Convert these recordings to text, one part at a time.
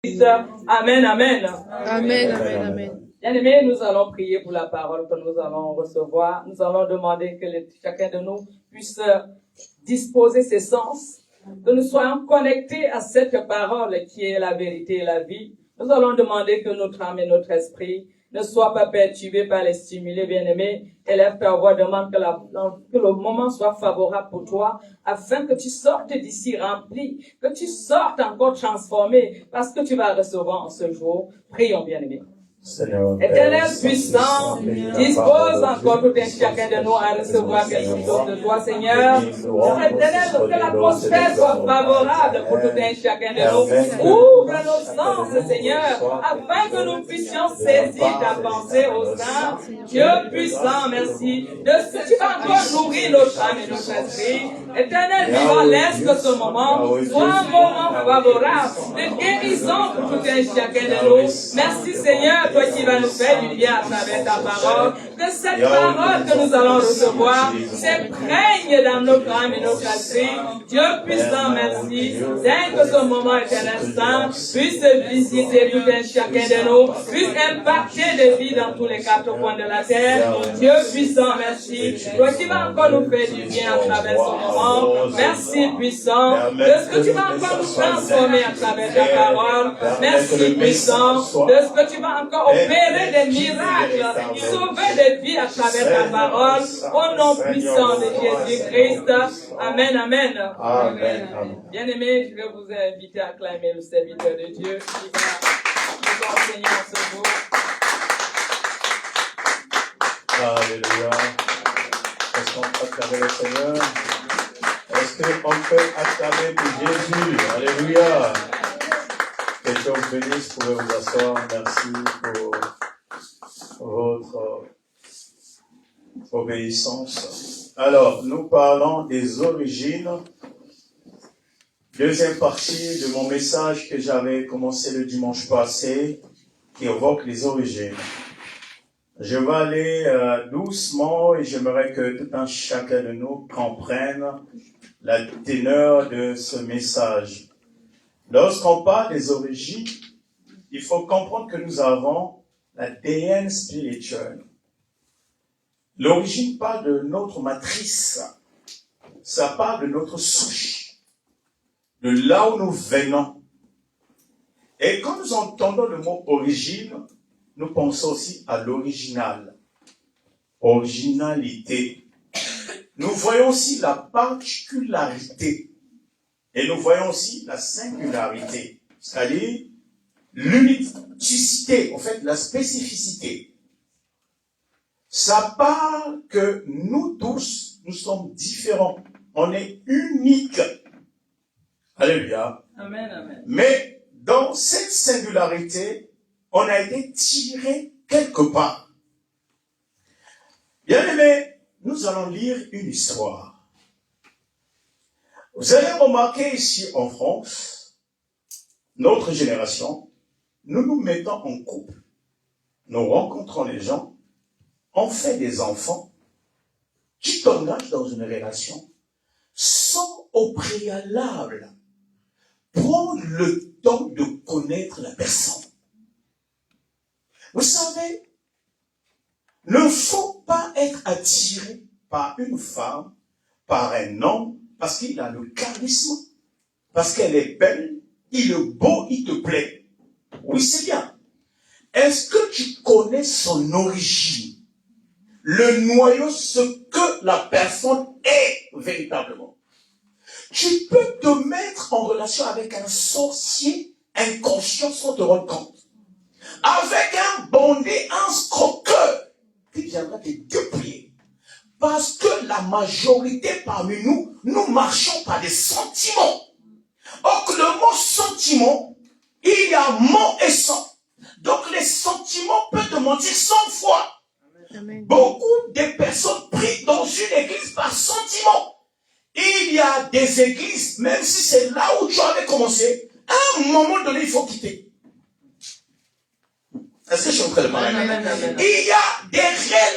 Amen, amen. Amen, amen, amen. Bien-aimés, nous allons prier pour la parole que nous allons recevoir. Nous allons demander que chacun de nous puisse disposer ses sens, que nous soyons connectés à cette parole qui est la vérité et la vie. Nous allons demander que notre âme et notre esprit ne soient pas perturbés par les stimulés, bien-aimés. Élève ta voix, demande que le moment soit favorable pour toi, afin que tu sortes d'ici rempli, que tu sortes encore transformé, parce que tu vas recevoir en ce jour. Prions, bien-aimés. Seigneur, Éternel puissant, dispose encore tout un chacun de nous à recevoir quelque chose de toi, Seigneur. Éternel, que l'atmosphère soit favorable pour tout un chacun de nous. Ouvre nos sens, Seigneur, afin que nous puissions saisir ta pensée au sein. Dieu puissant, merci de ce que tu vas encore nourrir notre âme et notre esprit. Éternel, vivant, laisse que ce moment soit un moment favorable de guérison pour tout un chacun de nous. Merci, Seigneur, toi qui vas nous faire du bien à travers ta parole, que cette parole que nous allons recevoir s'imprègne dans notre âme et notre esprit. Dieu puissant, merci. Dès que ce moment éternel saint puisse visiter tout un chacun de nous, puisse impacter des vies dans tous les quatre coins de la terre. Dieu puissant, merci. Toi qui vas encore nous faire du bien à travers ce moment. Merci puissant de ce que tu vas encore nous transformer à travers ta parole. Merci puissant de ce que tu vas encore opérer des miracles, sauver des vies à travers ta parole, au nom puissant de Jésus-Christ. Amen, amen. Bien-aimés, je vais vous inviter à acclamer le serviteur de Dieu qui va nous enseigner en ce jour. Alléluia. Est-ce qu'on peut acclamer le Seigneur? Est-ce qu'on peut acclamer pour Jésus? Alléluia. Que Dieu vous bénisse, vous pouvez vous asseoir. Merci pour votre obéissance. Alors, nous parlons des origines. Deuxième partie de mon message que j'avais commencé le dimanche passé, qui évoque les origines. Je vais aller doucement et j'aimerais que tout un chacun de nous comprenne la teneur de ce message. Lorsqu'on parle des origines, il faut comprendre que nous avons l'ADN spirituel. L'origine parle de notre matrice. Ça parle de notre souche, de là où nous venons. Et quand nous entendons le mot origine, nous pensons aussi à l'original, originalité. Nous voyons aussi la particularité et nous voyons aussi la singularité, c'est-à-dire l'unicité, en fait la spécificité. Ça parle que nous tous, nous sommes différents, on est uniques. Alléluia. Amen, amen. Mais dans cette singularité, on a été tiré quelque part. Bien aimé, nous allons lire une histoire. Vous allez remarquer ici en France, notre génération, nous nous mettons en couple, nous rencontrons les gens, on fait des enfants, tu t'engages dans une relation sans au préalable prendre le temps de connaître la personne. Vous savez, il ne faut pas être attiré par une femme, par un homme, parce qu'il a le charisme, parce qu'elle est belle, il est beau, il te plaît. Oui, c'est bien. Est-ce que tu connais son origine? Le noyau, ce que la personne est véritablement. Tu peux te mettre en relation avec un sorcier inconscient sans te rendre compte. Avec un bandit, un scroqueur, qui viendra te dépouiller. Parce que la majorité parmi nous, nous marchons par des sentiments. Or que le mot sentiment, il y a mot et sang. Donc les sentiments peuvent te mentir 100 fois. Amen. Beaucoup de personnes prient dans une église par sentiment. Il y a des églises, même si c'est là où tu avais commencé, à un moment donné, il faut quitter. Est-ce que je suis en train de parler? Il y a des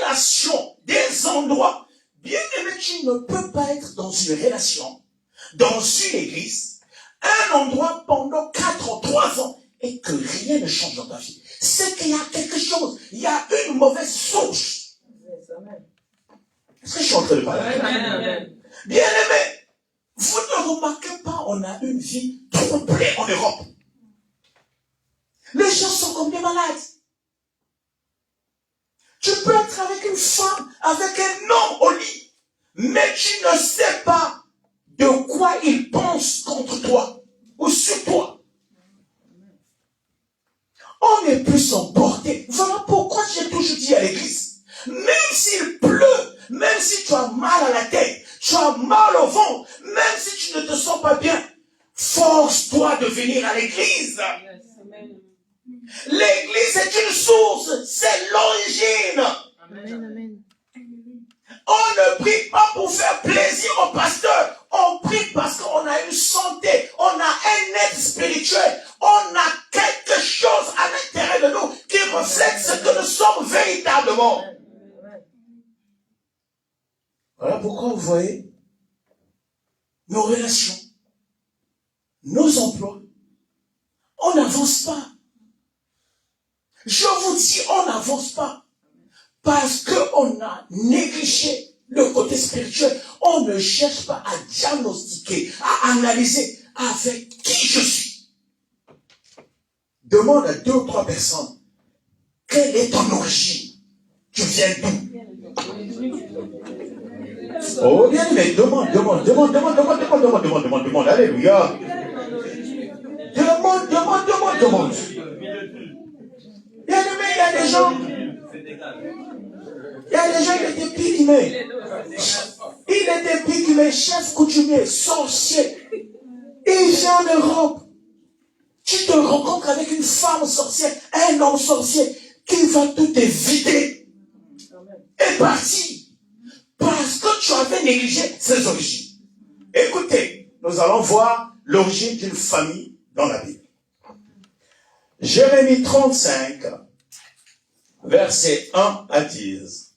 relations, des endroits. Bien aimé, tu ne peux pas être dans une relation, dans une église, un endroit pendant 4 ou 3 ans, et que rien ne change dans ta vie, c'est qu'il y a quelque chose, il y a une mauvaise source. Est-ce que je suis en train de parler? Bien aimé, vous ne remarquez pas, on a une vie troublée en Europe. Les gens sont comme des malades. Tu peux être avec une femme, avec un homme au lit, mais tu ne sais pas de quoi il pense contre toi ou sur toi. On est plus emporté. Voilà pourquoi j'ai toujours dit à l'église, même s'il pleut, même si tu as mal à la tête, tu as mal au ventre, même si tu ne te sens pas bien, force-toi de venir à l'église. L'église est une source, c'est l'origine. Amen. On ne prie pas pour faire plaisir au pasteur. On prie parce qu'on a une santé, on a un être spirituel, on a quelque chose à l'intérieur de nous qui reflète ce que nous sommes véritablement. Voilà pourquoi vous voyez nos relations, nos emplois, on n'avance pas. Je vous dis, on n'avance pas. Parce qu'on a négligé le côté spirituel. On ne cherche pas à diagnostiquer, à analyser avec qui je suis. Demande à 2 ou 3 personnes, quelle est ton origine? Tu viens d'où? Oh bien, mais demande, alléluia. Demande. Bien aimé, il y a des gens, il était pigmé. Il était pigmé, chef coutumier, sorcier. Il vient en Europe. Tu te rencontres avec une femme sorcière, un homme sorcier, qui va tout te vider. Et parti. Parce que tu avais négligé ses origines. Écoutez, nous allons voir l'origine d'une famille dans la Bible. Jérémie 35, versets 1 à 10.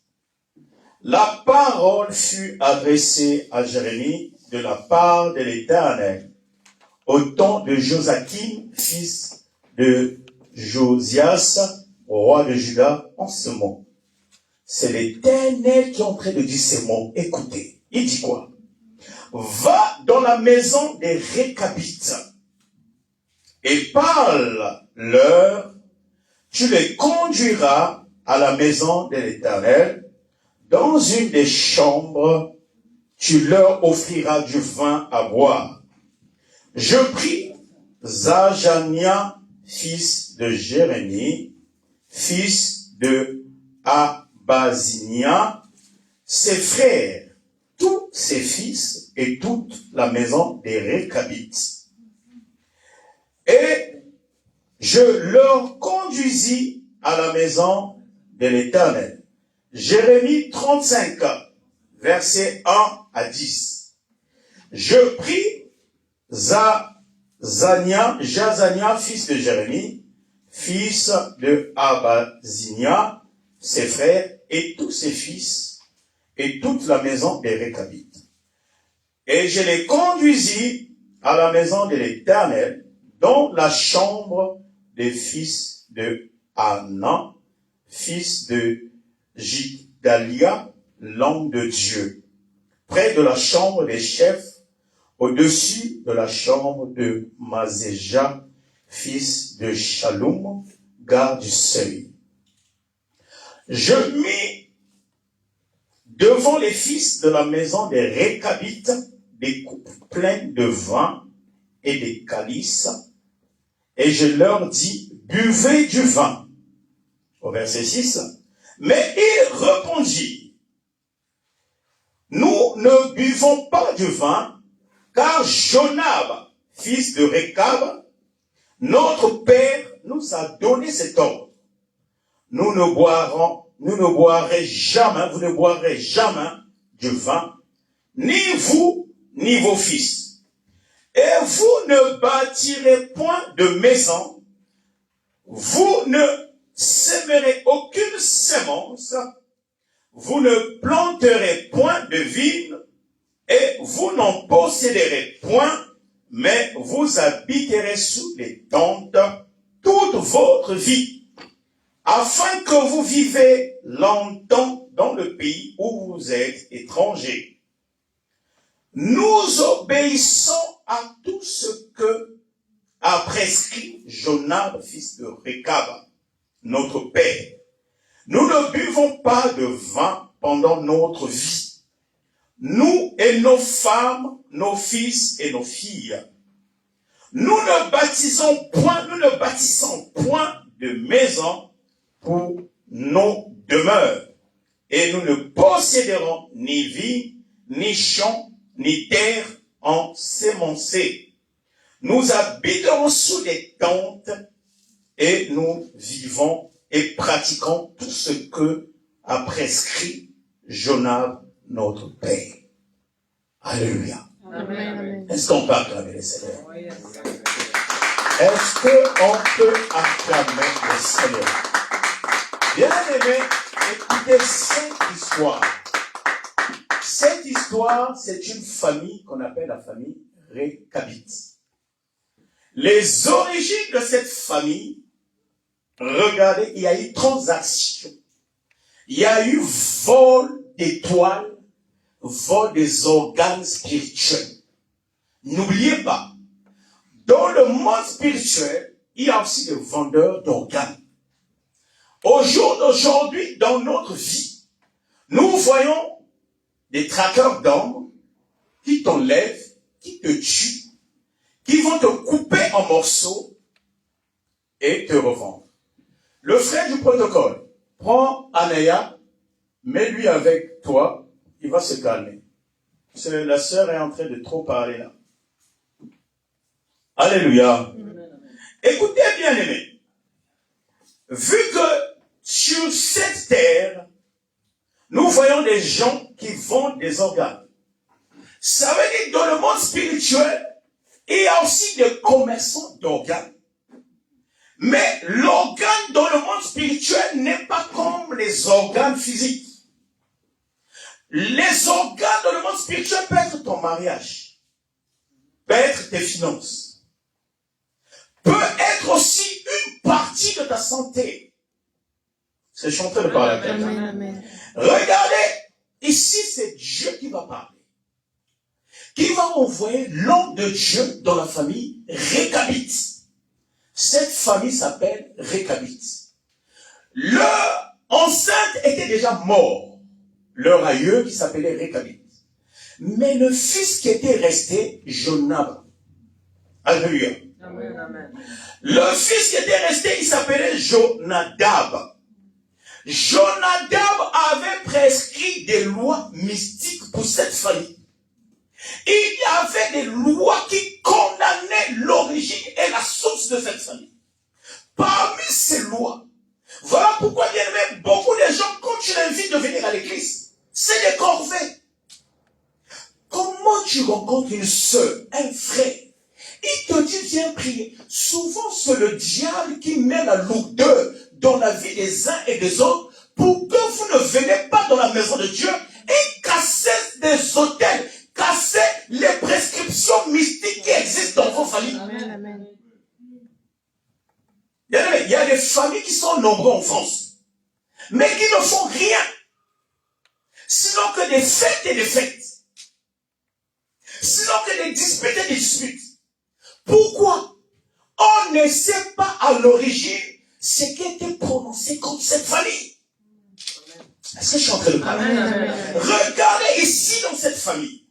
La parole fut adressée à Jérémie de la part de l'Éternel au temps de Joachim, fils de Josias, roi de Juda, en ce mot. C'est l'Éternel qui est en train de dire ces mots. Écoutez, il dit quoi? Va dans la maison des Récabites et parle-leur, tu les conduiras à la maison de l'Éternel, dans une des chambres, tu leur offriras du vin à boire. Je pris Zachania, fils de Jérémie, fils de Abazinia, ses frères, tous ses fils et toute la maison des Récabites. Et je leur conduisis à la maison de l'Éternel. Jérémie 35, versets 1 à 10. Je pris Jazania, fils de Jérémie, fils de Abazinia, ses frères et tous ses fils, et toute la maison des Récabites. Et je les conduisis à la maison de l'Éternel, dans la chambre des fils de Hanan, fils de Giddalia, l'homme de Dieu, près de la chambre des chefs, au-dessus de la chambre de Mazéja, fils de Shaloum, garde du seuil. Je mis devant les fils de la maison des Récabites des coupes pleines de vin et des calices, et je leur dis, buvez du vin. Au verset 6. Mais ils répondirent, nous ne buvons pas du vin, car Jonab, fils de Récab, notre père nous a donné cet ordre. Vous ne boirez jamais du vin, ni vous, ni vos fils. Et vous ne bâtirez point de maison, vous ne sèmerez aucune sémence, vous ne planterez point de vigne, et vous n'en posséderez point, mais vous habiterez sous les tentes votre vie, afin que vous vivez longtemps dans le pays où vous êtes étrangers. Nous obéissons à tout ce que a prescrit Jonadab, fils de Récab, notre père. Nous ne buvons pas de vin pendant notre vie, nous et nos femmes, nos fils et nos filles. Nous ne bâtissons point de maison pour nos demeures, et nous ne posséderons ni vie, ni champs, ni terre ensémencée. Nous habiterons sous des tentes, et nous vivons et pratiquons tout ce que a prescrit Jonadab, notre père. Alléluia. Amen. Est-ce qu'on peut acclamer le Seigneur? Est-ce qu'on peut acclamer le Seigneur? Bien aimé, écoutez cette histoire. Cette histoire, c'est une famille qu'on appelle la famille Récabite. Les origines de cette famille, regardez, il y a eu transaction. Il y a eu vol d'étoiles, vol des organes spirituels. N'oubliez pas, dans le monde spirituel, il y a aussi des vendeurs d'organes. Au jour d'aujourd'hui, dans notre vie, nous voyons des traqueurs d'hommes qui t'enlèvent, qui te tuent, qui vont te couper en morceaux et te revendre. Le frère du protocole, prends Anaya, mets-lui avec toi, il va se calmer. La sœur est en train de trop parler là. Alléluia. Écoutez bien aimés. Vu que sur cette terre, nous voyons des gens qui vendent des organes. Ça veut dire que dans le monde spirituel, il y a aussi des commerçants d'organes. Mais l'organe dans le monde spirituel n'est pas comme les organes physiques. Les organes dans le monde spirituel peuvent être ton mariage, peut être tes finances, peut être aussi une partie de ta santé. C'est je suis en train de parler avec toi. Regardez, ici c'est Dieu qui va parler. Qui va envoyer l'homme de Dieu dans la famille Récabite. Cette famille s'appelle Récabite. Leur enceinte était déjà mort. Leur aïeux qui s'appelait Récabite. Mais le fils qui était resté, Jonadab. Alléluia. Amen. Le fils qui était resté, il s'appelait Jonadab. Jonadab avait prescrit des lois mystiques pour cette famille. Il y avait des lois qui condamnaient l'origine et la source de cette famille. Parmi ces lois, voilà pourquoi, bien aimé, beaucoup de gens, quand tu l'invites de venir à l'église, c'est des corvées. Comment tu rencontres une sœur, un frère, il te dit viens prier. Souvent c'est le diable qui met la lourdeur dans la vie des uns et des autres pour que vous ne venez pas dans la maison de Dieu et casser des autels, casser les prescriptions mystiques qui existent dans vos familles. Amen. Il y a des familles qui sont nombreuses en France, mais qui ne font rien, sinon que des fêtes et des fêtes, sinon que des disputes et des disputes. Pourquoi? On ne sait pas à l'origine ce qui était prononcé contre cette famille. Est-ce que je suis en train de parler? Amen. Regardez ici dans cette famille.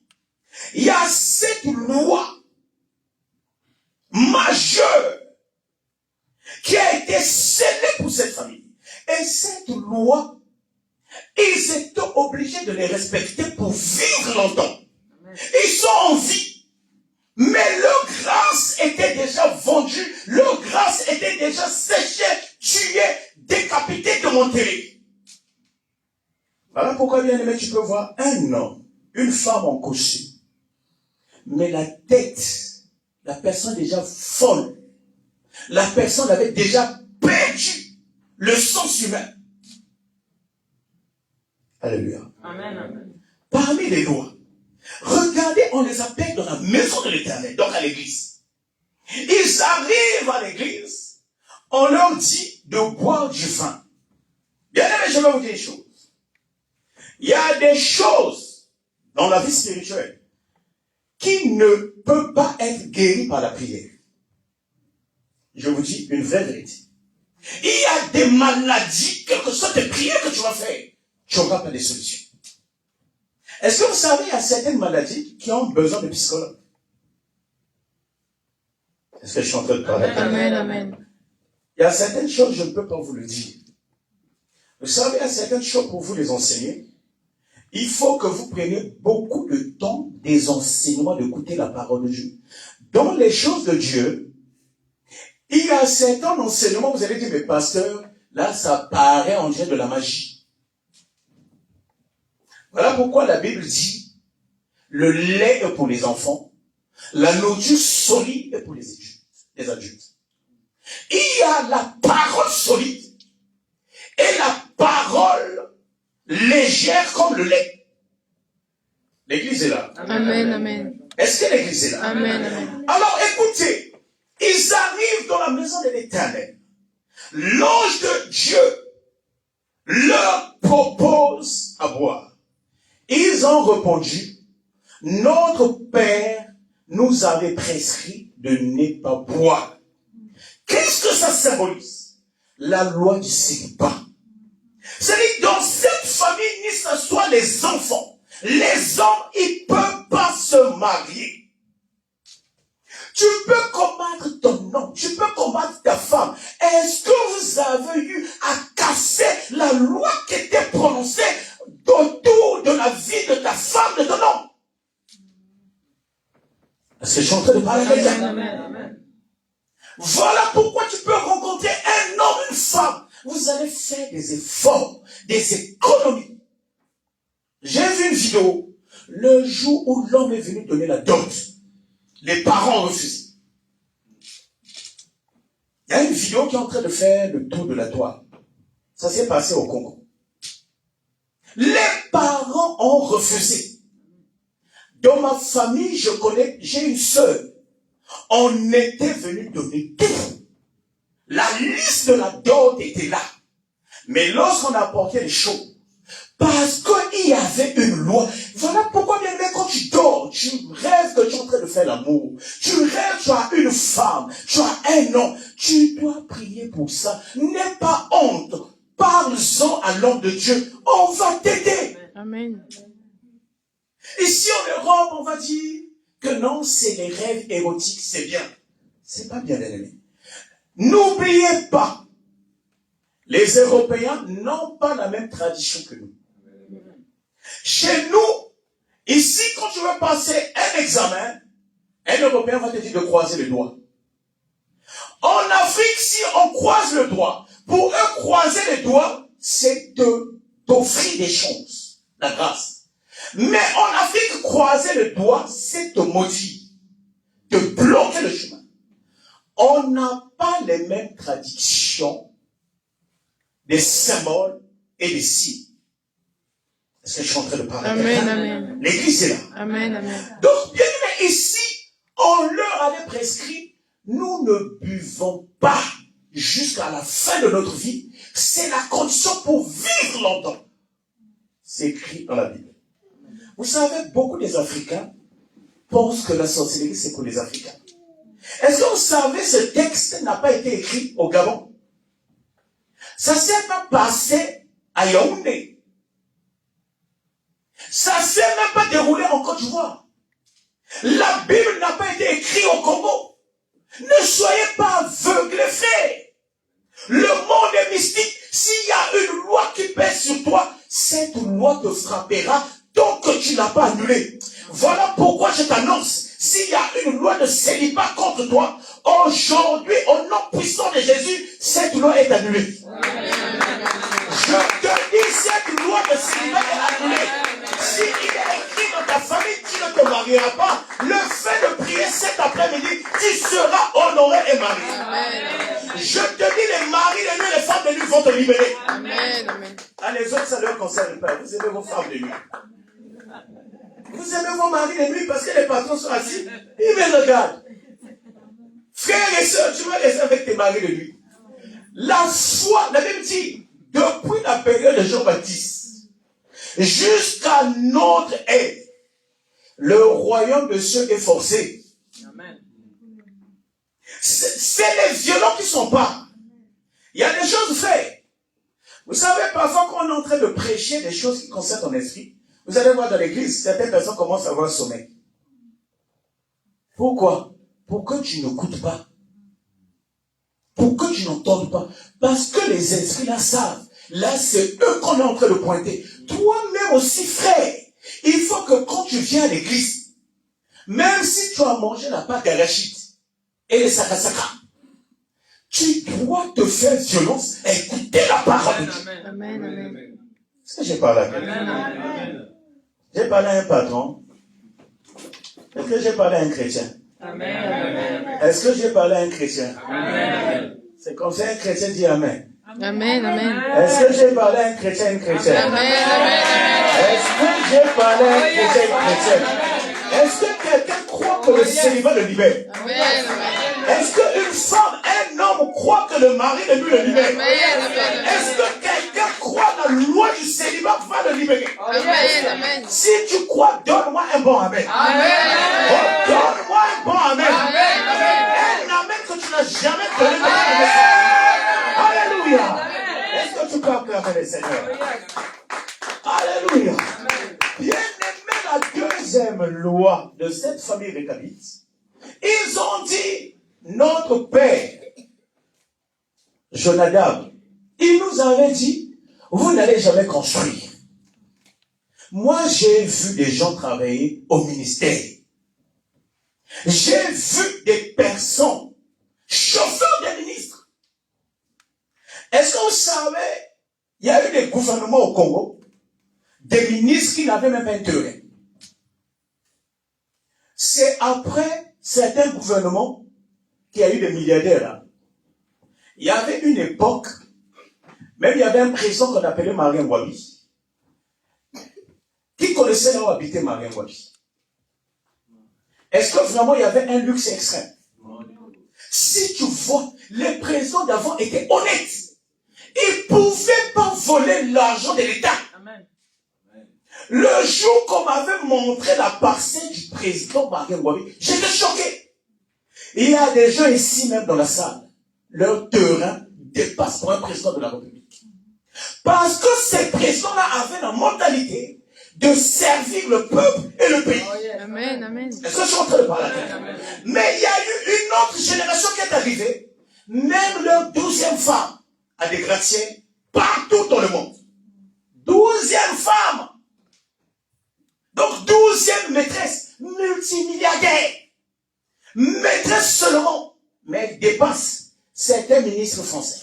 Il y a cette loi majeure qui a été scellée pour cette famille. Et cette loi, ils étaient obligés de les respecter pour vivre longtemps. Ils sont en vie. Mais leur grâce était déjà vendue, leur grâce était déjà séchée, tuée, décapitée, démantelée. Voilà pourquoi, bien aimé, tu peux voir un homme, une femme en costume. Mais la tête, la personne est déjà folle. La personne avait déjà perdu le sens humain. Alléluia. Amen. Parmi les lois, regardez, on les appelle dans la maison de l'Éternel, donc à l'église. Ils arrivent à l'église, on leur dit de boire du vin. Bien aimé, je vais vous dire une chose. Il y a des choses dans la vie spirituelle qui ne peuvent pas être guéries par la prière. Je vous dis une vraie vérité. Il y a des maladies, quelles que soient les prières que tu vas faire, tu n'auras pas de solution. Est-ce que vous savez, il y a certaines maladies qui ont besoin de psychologues? Est-ce que je suis en train de parler? Amen, amen. Il y a certaines choses, je ne peux pas vous le dire. Vous savez, il y a certaines choses pour vous les enseigner. Il faut que vous preniez beaucoup de temps des enseignements, d'écouter la parole de Dieu. Dans les choses de Dieu, il y a certains enseignements, vous allez dire, mais pasteur, là, ça paraît en dirait de la magie. Voilà pourquoi la Bible dit, le lait est pour les enfants, la nourriture solide est pour les adultes. Il y a la parole solide et la parole légère comme le lait. L'église est là. Amen, amen. Est-ce que l'église est là? Amen, amen. Alors écoutez, ils arrivent dans la maison de l'Éternel. L'ange de Dieu leur propose à boire. Ils ont répondu, notre Père nous avait prescrit de ne pas boire. Qu'est-ce que ça symbolise? La loi du célibat. C'est-à-dire, dans cette famille, ni ce soit les enfants, les hommes, ils ne peuvent pas se marier. Tu peux combattre ton homme, tu peux combattre ta femme. Est-ce que vous avez eu à casser la loi qui était prononcée autour de la vie de ta femme, de ton homme? Est-ce que je suis en train de parler avec toi? Voilà pourquoi tu peux rencontrer un homme, une femme. Vous allez faire des efforts, des économies. J'ai vu une vidéo, le jour où l'homme est venu donner la dot, les parents ont refusé. Il y a une vidéo qui est en train de faire le tour de la toile. Ça s'est passé au Congo. Les parents ont refusé. Dans ma famille, j'ai une sœur. On était venu donner tout. La liste de la dot était là. Mais lorsqu'on apportait les choses, parce qu'il y avait une loi. Voilà pourquoi, bien aimé, quand tu dors, tu rêves que tu es en train de faire l'amour. Tu rêves, tu as une femme, tu as un homme. Tu dois prier pour ça. N'aie pas honte. Parle-en à l'homme de Dieu. On va t'aider. Amen. Ici en Europe, on va dire que non, c'est les rêves érotiques, c'est bien. C'est pas bien, aimé. N'oubliez pas, les Européens n'ont pas la même tradition que nous. Chez nous, ici, quand tu veux passer un examen, un Européen va te dire de croiser le doigt. En Afrique, si on croise le doigt, pour eux, croiser les doigts, c'est t'offrir des choses, la grâce. Mais en Afrique, croiser le doigt, c'est te maudire, te bloquer le chemin. On n'a pas les mêmes traditions, des symboles et des signes. Est-ce que je suis en train de parler? Amen, amen. L'église est là. Amen, amen. Donc, bien aimé, ici, on leur avait prescrit, nous ne buvons pas jusqu'à la fin de notre vie. C'est la condition pour vivre longtemps. C'est écrit dans la Bible. Vous savez, beaucoup des Africains pensent que la sorcellerie, c'est pour les Africains. Est-ce que vous savez, ce texte n'a pas été écrit au Gabon? Ça ne s'est pas passé à Yaoundé. Ça ne s'est même pas déroulé en Côte d'Ivoire. La Bible n'a pas été écrite au Congo. Ne soyez pas aveuglés, frère. Le monde est mystique. S'il y a une loi qui pèse sur toi, cette loi te frappera tant que tu ne l'as pas annulée. Voilà pourquoi je t'annonce, s'il y a une loi de célibat contre toi, aujourd'hui, au nom puissant de Jésus, cette loi est annulée. Je te dis, cette loi de célibat est annulée. Si il est écrit dans ta famille, tu ne te marieras pas. Le fait de prier cet après-midi, tu seras honoré et marié. Je te dis, les maris de nuit, les femmes de nuit vont te libérer. Amen, amen. Ah, les autres, ça ne leur concerne pas. Vous aimez vos femmes de nuit. Vous aimez vos maris de nuit parce que les patrons sont assis. Ils me regardent. Frères et sœurs, tu vas rester avec tes maris de nuit. La foi, la Bible dit, depuis la période de Jean-Baptiste jusqu'à notre ère, le royaume de Dieu est forcé. Amen. C'est les violents qui sont pas. Il y a des choses faites. Vous savez, parfois quand on est en train de prêcher des choses qui concernent ton esprit, vous allez voir dans l'église, certaines personnes commencent à avoir sommeil. Pourquoi? Pour que tu n'écoutes pas. Pour que tu n'entendes pas. Parce que les esprits là savent. Là, c'est eux qu'on est en train de pointer. Toi-même aussi, frère, il faut que quand tu viens à l'église, même si tu as mangé la pâte d'arachide et les sakasaka, tu dois te faire violence et écouter la parole de Dieu. Amen, amen. Est-ce que j'ai parlé à quelqu'un? J'ai parlé à un patron. Est-ce que j'ai parlé à un chrétien? Amen. Est-ce que j'ai parlé à un chrétien? Amen. C'est comme ça un chrétien dit Amen. Amen, amen. Est-ce que j'ai parlé à un chrétien, une chrétienne? Amen, amen, amen. Est-ce que j'ai parlé à un chrétien, une chrétienne? Est-ce que quelqu'un croit que le célibat le libère? Amen, amen. Est-ce qu'une femme, un homme croit que le mari de lui le libère? Amen, amen. Est-ce que quelqu'un croit que la loi du célibat va le libérer? Amen, amen. Si tu crois, donne-moi un bon Amen. Oh, donne-moi un bon Amen. Un Amen que tu n'as jamais donné dans ta message. Alléluia. Est-ce que tu peux acclamer le Seigneur? Alléluia. Bien-aimé, la deuxième loi de cette famille récabite, ils ont dit, notre père, Jonadab, il nous avait dit, vous n'allez jamais construire. Moi, j'ai vu des gens travailler au ministère. J'ai vu des personnes, chauffeurs des ministres. Est-ce que vous savez, il y a eu des gouvernements au Congo, des ministres qui n'avaient même pas un terrain. C'est après certains gouvernements qu'il y a eu des milliardaires là. Il y avait une époque, même il y avait un président qu'on appelait Marien Wabi. Qui connaissait là où habitait Marien Wabi? Est-ce que vraiment il y avait un luxe extrême? Si tu vois, les présidents d'avant étaient honnêtes. Ils ne pouvaient pas voler l'argent de l'État. Le jour qu'on m'avait montré la parcelle du président Marien Wabi, j'étais choqué. Il y a des gens ici même dans la salle. Leur terrain dépasse pour un président de la République. Parce que ces présidents-là avaient la mentalité de servir le peuple et le pays. Amen, amen. Est-ce que je suis en train de parler? Mais il y a eu une autre génération qui est arrivée. Même leur 12e femme a des gratte-ciels partout dans le monde. 12e femme. Donc 12e maîtresse, multimilliardaire. Maîtresse seulement. Mais elle dépasse certains ministres français.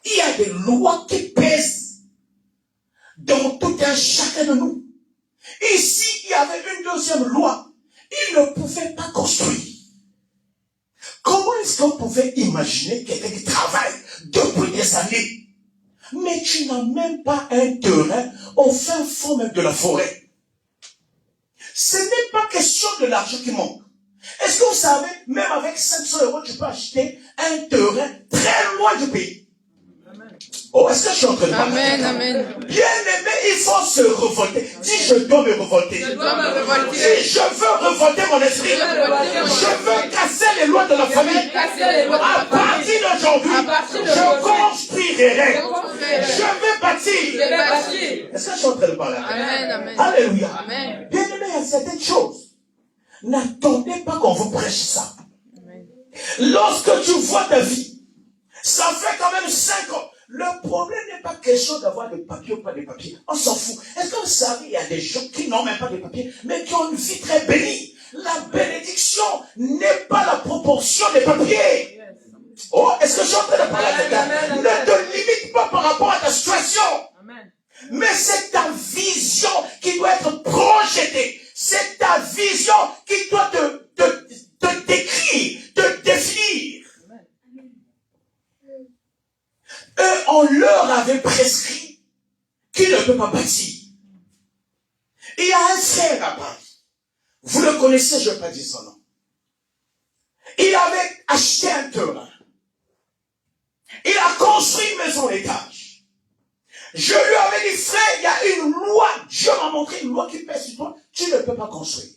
Il y a des lois qui pèsent dans tout un chacun de nous. Ici, il y avait une deuxième loi. Ils ne pouvaient pas construire. Comment est-ce qu'on pouvait imaginer quelqu'un qui travaille depuis des années, mais tu n'as même pas un terrain au fin fond même de la forêt? Ce n'est pas question de l'argent qui manque. Est-ce que vous savez, même avec 500 €, tu peux acheter un terrain très loin du pays? Oh, est-ce que je suis en train de parler? Amen, amen. Bien aimé, il faut se révolter. Dis, je dois me révolter. Je dois me révolter. Dis, je veux révolter mon esprit. Je veux casser les lois de la famille. À partir d'aujourd'hui, je construirai. Je vais bâtir. Est-ce que je suis en train de parler? Amen, amen. Alléluia. Amen. Bien aimé, il y a certaines choses. N'attendez pas qu'on vous prêche ça. Amen. Lorsque tu vois ta vie, ça fait quand même 5 ans. Le problème n'est pas question d'avoir des papiers ou pas des papiers. On s'en fout. Est-ce que vous savez, il y a des gens qui n'ont même pas de papiers, mais qui ont une vie très bénie. La bénédiction n'est pas la proportion des papiers. Oh, est-ce que je suis en train de parler à quelqu'un? Ne te limite pas par rapport à ta situation. Mais c'est ta vision qui doit être projetée. C'est ta vision qui doit te décrire, te définir. Eux, on leur avait prescrit qu'ils ne peuvent pas bâtir. Il y a un frère à Paris. Vous le connaissez, je ne vais pas dire son nom. Il avait acheté un terrain. Il a construit une maison d'étage. Je lui avais dit, frère, il y a une loi. Dieu m'a montré une loi qui pèse sur toi. Tu ne peux pas construire.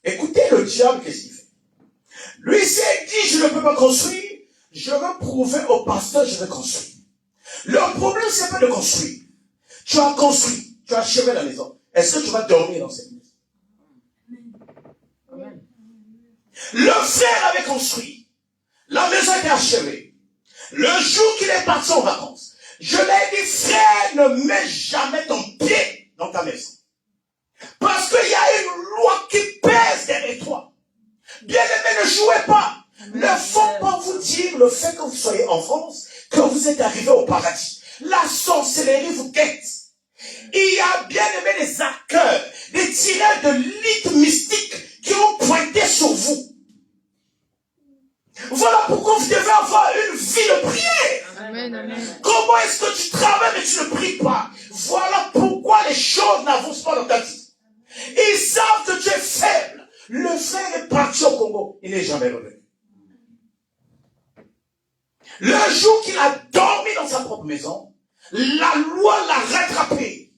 Écoutez le diable, qu'est-ce qu'il fait? Lui s'est dit, je ne peux pas construire. Je vais prouver au pasteur, je vais construire. Le problème, c'est pas de construire. Tu as construit. Tu as achevé la maison. Est-ce que tu vas dormir dans cette maison? Amen. Le frère avait construit. La maison était achevée. Le jour qu'il est parti en vacances, je lui ai dit, frère, ne mets jamais ton pied dans ta maison. Parce qu'il y a une loi qui pèse derrière toi. Bien-aimé, ne jouez pas. Ne faut pas vous dire le fait que vous soyez en France, que vous êtes arrivé au paradis. La sorcellerie vous guette. Il y a bien-aimé des hackers, des tireurs de litres mystiques qui ont pointé sur vous. Voilà pourquoi vous devez avoir une vie de prière. Amen, amen. Comment est-ce que tu travailles mais tu ne pries pas? Voilà pourquoi les choses n'avancent pas dans ta vie. Ils savent que tu es faible. Le frère est parti au Congo. Il n'est jamais revenu. Le jour qu'il a dormi dans sa propre maison, la loi l'a rattrapé.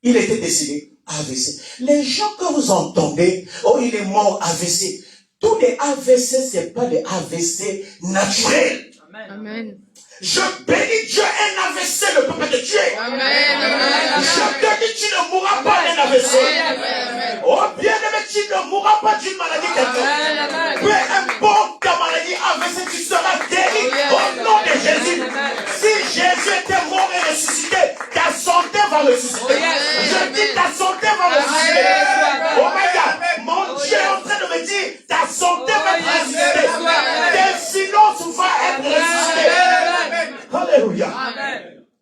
Il était décédé AVC. Les gens que vous entendez, oh il est mort AVC. Tous les AVC, c'est pas des AVC naturels. Amen. Je bénis Dieu, un AVC ne peut pas te tuer. Amen. Je te dis, tu ne mourras pas d'un AVC. Oh bien aimé, tu ne mourras pas d'une maladie quelconque. Peu importe ta maladie AVC, tu seras guéri au nom de Jésus. Si Jésus était mort et ressuscité, ta santé va ressusciter. Je dis ta santé va ressusciter. Oh my God, mon Dieu est en train de me dire, ta santé va être ressuscitée. Tes finances vont être ressuscitées. Alléluia.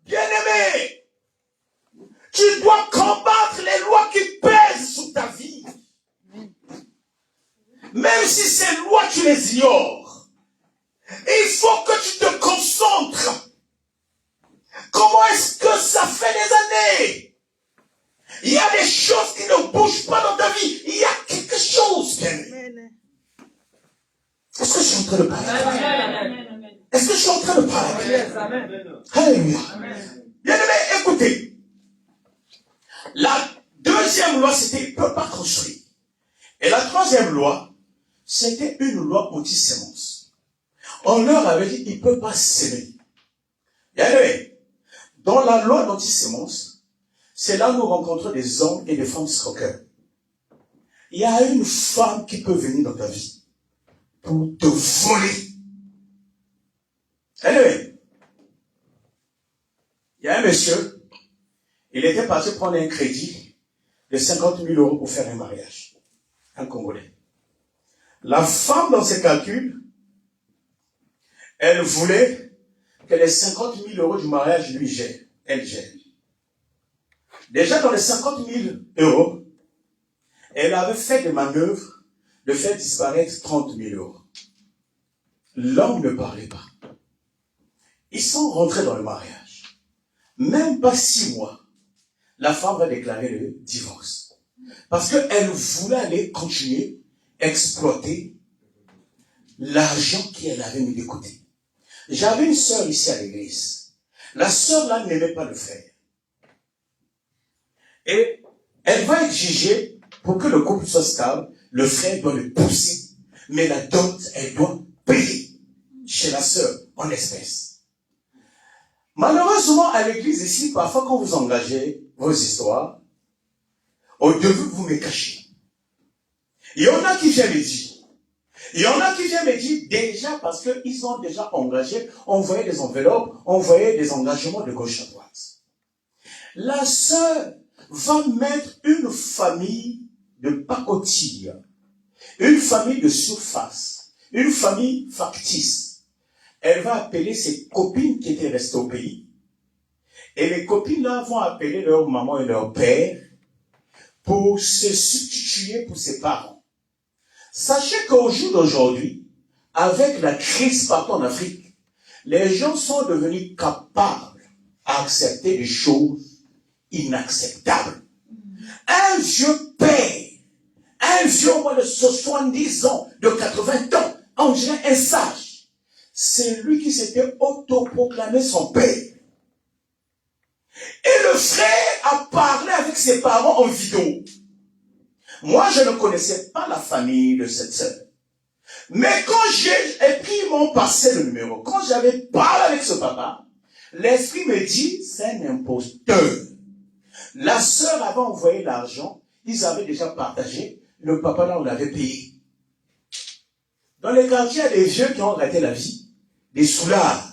Bien-aimé, tu dois combattre les lois qui pèsent sur ta vie. Même si ces lois, tu les ignores. Il faut que tu te concentres. Comment est-ce que ça fait des années? Il y a des choses qui ne bougent pas dans ta vie. Il y a quelque chose, bien-aimé. Est-ce que je suis en train de parler? Est-ce que je suis en train de parler? Alléluia. Bien-aimé, écoutez. La deuxième loi, c'était il ne peut pas construire. Et la troisième loi, c'était une loi anti-sémence. On leur avait dit, il ne peut pas s'aimer. Bien-aimé, dans la loi d'anti-sémence, c'est là où nous rencontrons des hommes et des femmes stroqueurs. Il y a une femme qui peut venir dans ta vie pour te voler. Bien-aimé, il y a un monsieur, il était parti prendre un crédit de 50 000 € pour faire un mariage. Un Congolais. La femme, dans ses calculs, elle voulait que les 50 000 € du mariage lui gèrent. Elle gère. Déjà, dans les 50 000 €, elle avait fait des manœuvres de faire disparaître 30 000 €. L'homme ne parlait pas. Ils sont rentrés dans le mariage. Même pas 6 mois, la femme va déclarer le divorce. Parce qu'elle voulait aller continuer à exploiter l'argent qu'elle avait mis de côté. J'avais une sœur ici à l'église. La sœur là n'aimait pas le frère. Et elle va exiger, pour que le couple soit stable, le frère doit le pousser. Mais la dot, elle doit payer chez la sœur en espèces. Malheureusement, à l'église ici, parfois quand vous engagez vos histoires, au début, vous me cachez. Il y en a qui viennent me dire. Il y en a qui viennent me dire déjà parce qu'ils ont déjà engagé, envoyé des enveloppes, envoyé des engagements de gauche à droite. La sœur va mettre une famille de pacotille, une famille de surface, une famille factice. Elle va appeler ses copines qui étaient restées au pays. Et les copines là vont appeler leur maman et leur père pour se substituer pour ses parents. Sachez qu'au jour d'aujourd'hui, avec la crise partout en Afrique, les gens sont devenus capables à accepter des choses inacceptables. Un vieux père, un vieux au moins de 70 ans, de 80 ans, on dirait un sage. c'est lui qui s'était autoproclamé son père. Et le frère a parlé avec ses parents en vidéo. Moi, je ne connaissais pas la famille de cette sœur. Mais quand et puis ils m'ont passé le numéro, quand j'avais parlé avec ce papa, l'esprit me dit, c'est un imposteur. La sœur avait envoyé l'argent, ils avaient déjà partagé, le papa là, on l'avait payé. Dans les quartiers, il y a des vieux qui ont raté la vie, des soulards.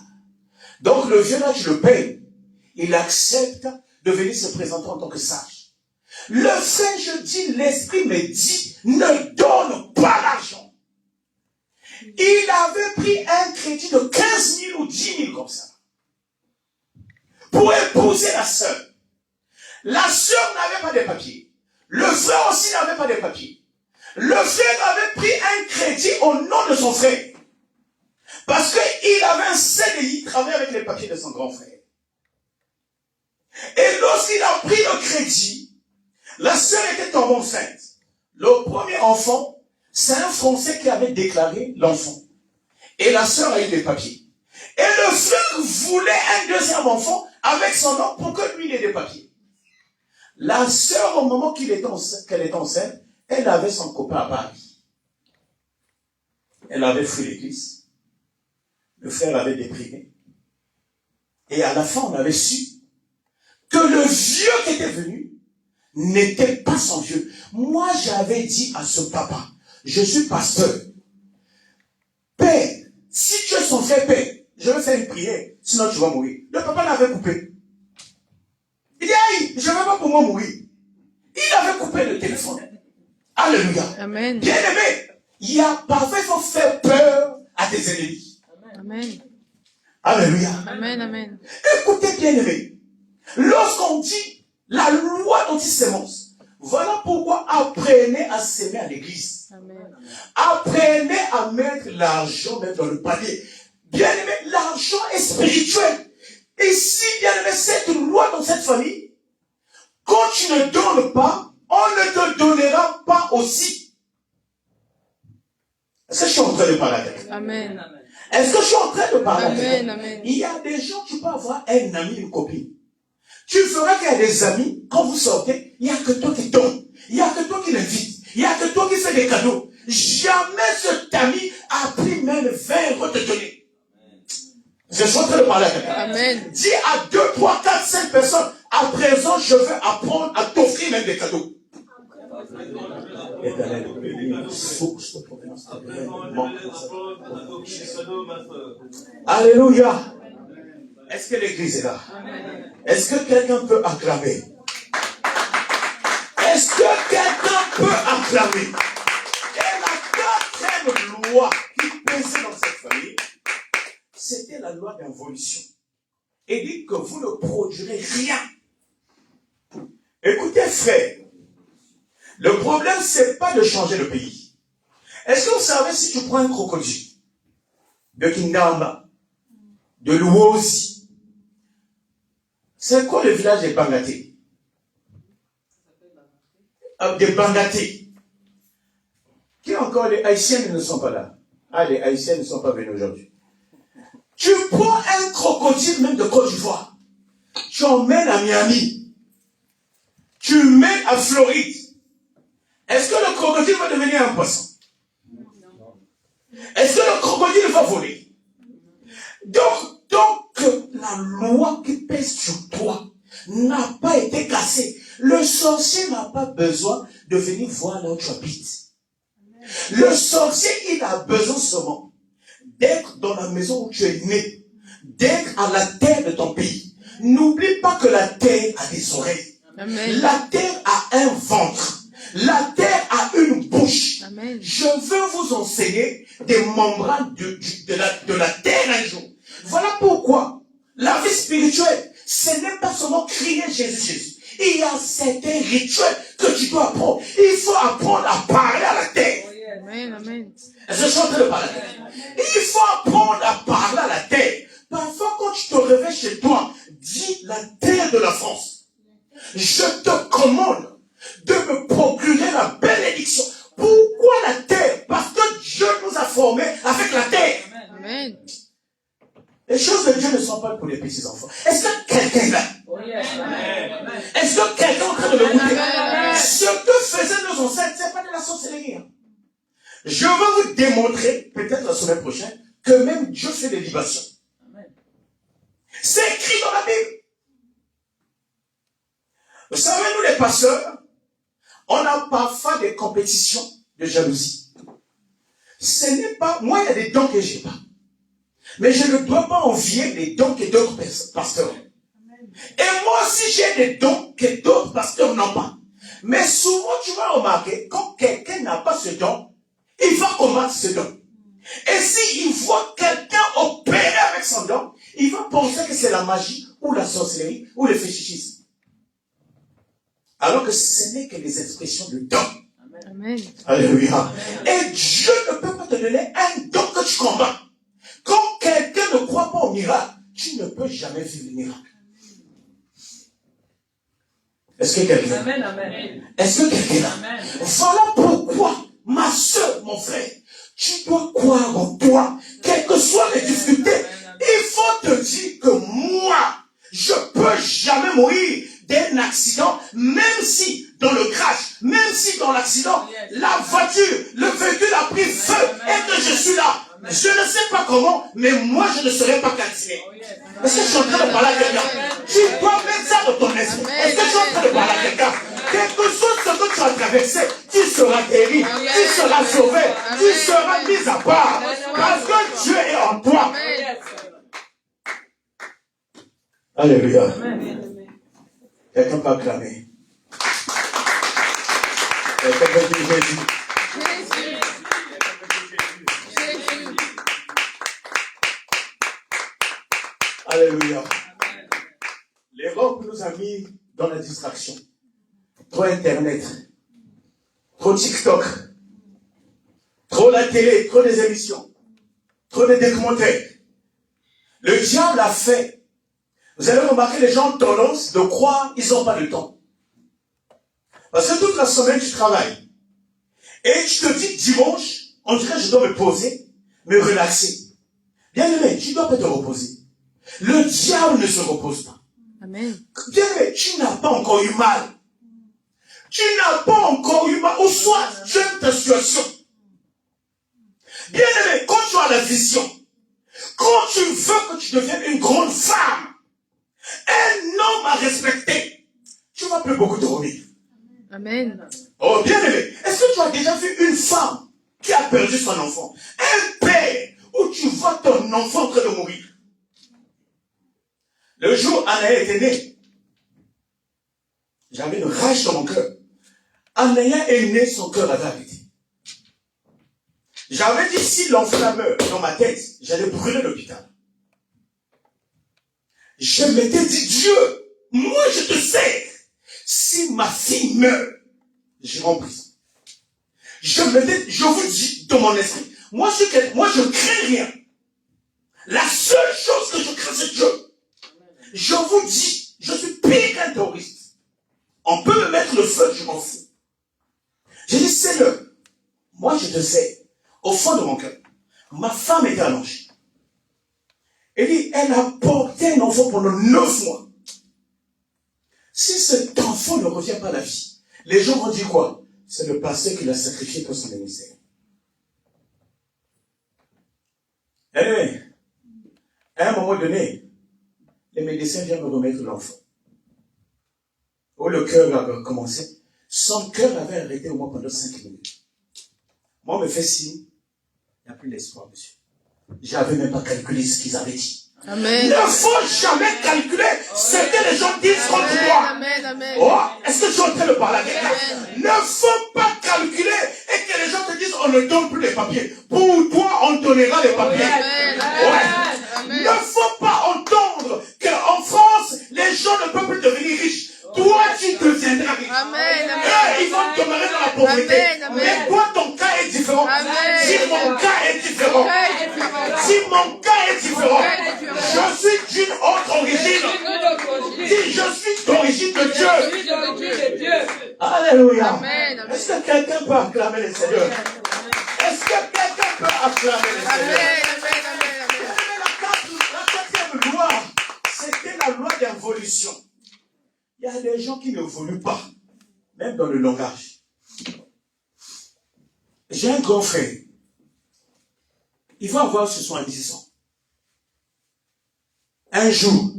Donc le vieux là, tu le payes. Il accepte de venir se présenter en tant que sage. Le frère, je dis, l'esprit me dit, ne donne pas l'argent. Il avait pris un crédit de 15 000 ou 10 000 comme ça, pour épouser la sœur. La sœur n'avait pas de papiers. Le frère aussi n'avait pas de papiers. Le frère avait pris un crédit au nom de son frère. Parce qu'il avait un CDI, il travaillait avec les papiers de son grand frère. Et lorsqu'il a pris le crédit, la sœur était tombée enceinte. Le premier enfant, c'est un Français qui avait déclaré l'enfant. Et la sœur a eu des papiers. Et le frère voulait un deuxième enfant avec son nom pour que lui il ait des papiers. La sœur, au moment qu'elle était enceinte, elle avait son copain à Paris. Elle avait fui l'église. Le frère avait déprimé. Et à la fin, on avait su que le vieux qui était venu n'était pas son vieux. Moi, j'avais dit à ce papa, je suis pasteur. Père, si tu es son frère, père, je vais faire une prière, sinon tu vas mourir. Le papa l'avait coupé. Il dit, aïe, je ne veux pas pour moi mourir. Il avait coupé le téléphone. Alléluia. Amen. Bien aimé, parfois il faut faire peur à tes ennemis. Amen. Alléluia. Amen. Amen. Écoutez bien aimé, lorsqu'on dit la loi d'antisémence, voilà pourquoi apprenez à s'aimer à l'église. Amen. Apprenez à mettre l'argent même dans le panier. Bien aimé, l'argent est spirituel. Et si, bien aimé, cette loi dans cette famille, quand tu ne donnes pas, on ne te donnera pas aussi. Est-ce que je suis en train de parler avec toi? Amen. Est-ce que je suis en train de parler avec toi? Amen. Il y a des gens qui peuvent avoir un ami, une copine. Tu feras qu'il y a des amis, quand vous sortez, il n'y a que toi qui donne. Il n'y a que toi qui l'invite. Il n'y a que toi qui fais des cadeaux. Jamais cet ami a pris même 20 € de te donner. Je suis en train de parler avec toi. Amen. Dis à 2, 3, 4, 5 personnes, à présent, je veux apprendre à t'offrir même des cadeaux. Alléluia. Est-ce que l'église est là? Est-ce que quelqu'un peut acclamer? Est-ce que quelqu'un peut acclamer? Et la quatrième loi qui pesait dans cette famille, c'était la loi d'involution. Et dit que vous ne produirez rien. Écoutez, frère, le problème, c'est pas de changer le pays. Est-ce que vous savez, si tu prends un crocodile de Kinamba, de Luosi, c'est quoi le village des Bangaté? Des Bangaté. Qui encore, les Haïtiens ne sont pas là? Ah, les Haïtiens ne sont pas venus aujourd'hui. Tu prends un crocodile même de Côte d'Ivoire, tu emmènes à Miami, tu mets à Floride. Est-ce que le crocodile va devenir un poisson? Est-ce que le crocodile va voler? Donc, la loi qui pèse sur toi n'a pas été cassée. Le sorcier n'a pas besoin de venir voir là où tu habites. Le sorcier, il a besoin seulement d'être dans la maison où tu es né, d'être à la terre de ton pays. N'oublie pas que la terre a des oreilles. Amen. La terre a un ventre. La terre a une bouche. Amen. Je veux vous enseigner des membranes de la terre un jour. Voilà pourquoi la vie spirituelle, ce n'est pas seulement crier Jésus, Jésus. Il y a certains rituels que tu dois apprendre. Il faut apprendre à parler à la terre. Amen. Amen. Je suis en train de parler. Il faut apprendre à parler à la terre. Parfois, quand tu te réveilles chez toi, dis la terre de la France. Je te commande de me procurer la bénédiction. Pourquoi la terre? Parce que Dieu nous a formés avec la terre. Amen. Les choses de Dieu ne sont pas pour les petits enfants. Est-ce que quelqu'un est là? Est-ce que quelqu'un est en train de me goûter? Ce que faisaient nos ancêtres, c'est pas de la sorcellerie. Hein. Je veux vous démontrer, peut-être la semaine prochaine, que même Dieu fait des libations. C'est écrit dans la Bible. Vous savez, nous les pasteurs, on a parfois des compétitions de jalousie. Ce n'est pas, moi il y a des dons que j'ai pas. Mais je ne dois pas envier les dons que d'autres pasteurs ont. Et moi aussi j'ai des dons que d'autres pasteurs n'ont pas. Mais souvent tu vas remarquer, quand quelqu'un n'a pas ce don, il va combattre ce don. Et s'il voit quelqu'un opérer avec son don, il va penser que c'est la magie, ou la sorcellerie, ou le fétichisme. Alors que ce n'est que les expressions de don. Amen. Alléluia. Et Dieu ne peut pas te donner un don que tu combats. Quand quelqu'un ne croit pas au miracle, tu ne peux jamais vivre le miracle. Est-ce que quelqu'un? Amen, amen. Est-ce que quelqu'un? Amen. Voilà pourquoi, ma soeur, mon frère, tu dois croire en toi, quelles que soient les difficultés. Il faut te dire que moi, je peux jamais mourir d'un accident, même si dans le crash, même si dans l'accident, la voiture, le véhicule a pris feu et que je suis là. Je ne sais pas comment, mais moi je ne serai pas calciné. Est-ce que je suis en train de parler à quelqu'un? Tu dois mettre ça dans ton esprit. Est-ce que tu es en train de parler à quelqu'un? Quelque chose que tu as traversé, tu seras guéri, tu seras sauvé, tu seras mis à part. Parce que Dieu est en toi. Alléluia. Quelqu'un peut acclamer. Quelqu'un peut dire Jésus. Alléluia. L'Europe nous a mis dans la distraction. Trop Internet, trop TikTok, trop la télé, trop des émissions, trop des documentaires. Le diable a fait. Vous allez remarquer, les gens ont tendance de croire qu'ils n'ont pas de temps. Parce que toute la semaine, tu travailles. Et tu te dis dimanche, on dirait que je dois me poser, me relaxer. Bien aimé, tu ne dois pas te reposer. Le diable ne se repose pas. Amen. Bien aimé, tu n'as pas encore eu mal. Tu n'as pas encore eu mal. Ou soit, tu aimes ta situation. Bien aimé, quand tu as la vision, quand tu veux que tu deviennes une grande femme, un homme à respecter, tu ne vas plus beaucoup dormir. Amen. Oh, bien aimé, est-ce que tu as déjà vu une femme qui a perdu son enfant? Un père où tu vois ton enfant en train de mourir. Le jour où Anaya était née, j'avais une rage dans mon cœur. Anaya est née, son cœur avait arrêté. J'avais dit, si l'enfant meurt dans ma tête, j'allais brûler l'hôpital. Je m'étais dit, Dieu, moi je te sais, si ma fille meurt, j'irai en prison. Je vous dis dans mon esprit, moi je ne crains rien. La seule chose que je crains, c'est Dieu. Je vous dis, je suis pire qu'un terroriste. On peut me mettre le feu, je m'en fous. J'ai dit, Seigneur, moi je te sais, au fond de mon cœur, ma femme était à l'ange. Elle a porté un enfant pendant 9 mois. Si cet enfant ne revient pas à la vie, les gens vont dire quoi? C'est le pasteur qui l'a sacrifié pour son ministère. Anyway, à un moment donné, les médecins viennent me remettre l'enfant. Où le cœur a commencé. Son cœur avait arrêté au moins pendant 5 minutes. Moi, on me fait signe. Il n'y a plus d'espoir, monsieur. J'avais même pas calculé ce qu'ils avaient dit. Amen. Il ne faut jamais calculer ce que les gens disent contre toi. Amen. Amen. Oh, est-ce que tu es en train de parler à quelqu'un? Ne faut pas calculer et que les gens te disent on ne donne plus les papiers. Pour toi, on donnera les papiers. Amen. Ouais. Ne faut pas entendre qu'en France, les gens ne peuvent plus devenir riches. Toi, tu deviendras riche. Amen. Eux, ils vont demeurer dans la pauvreté. Amen. Mais toi, ton cas est différent. Amen. Si mon cas est différent. Si mon cas est différent. Je suis d'une autre origine. Si je suis d'origine de Dieu. Alléluia. Amen. Est-ce que quelqu'un peut acclamer le Seigneur? Est-ce que quelqu'un peut acclamer le Seigneur? Amen. La l'évolution. Il y a des gens qui n'évoluent pas, même dans le langage. J'ai un grand frère. Il va avoir 70 ans. Un jour,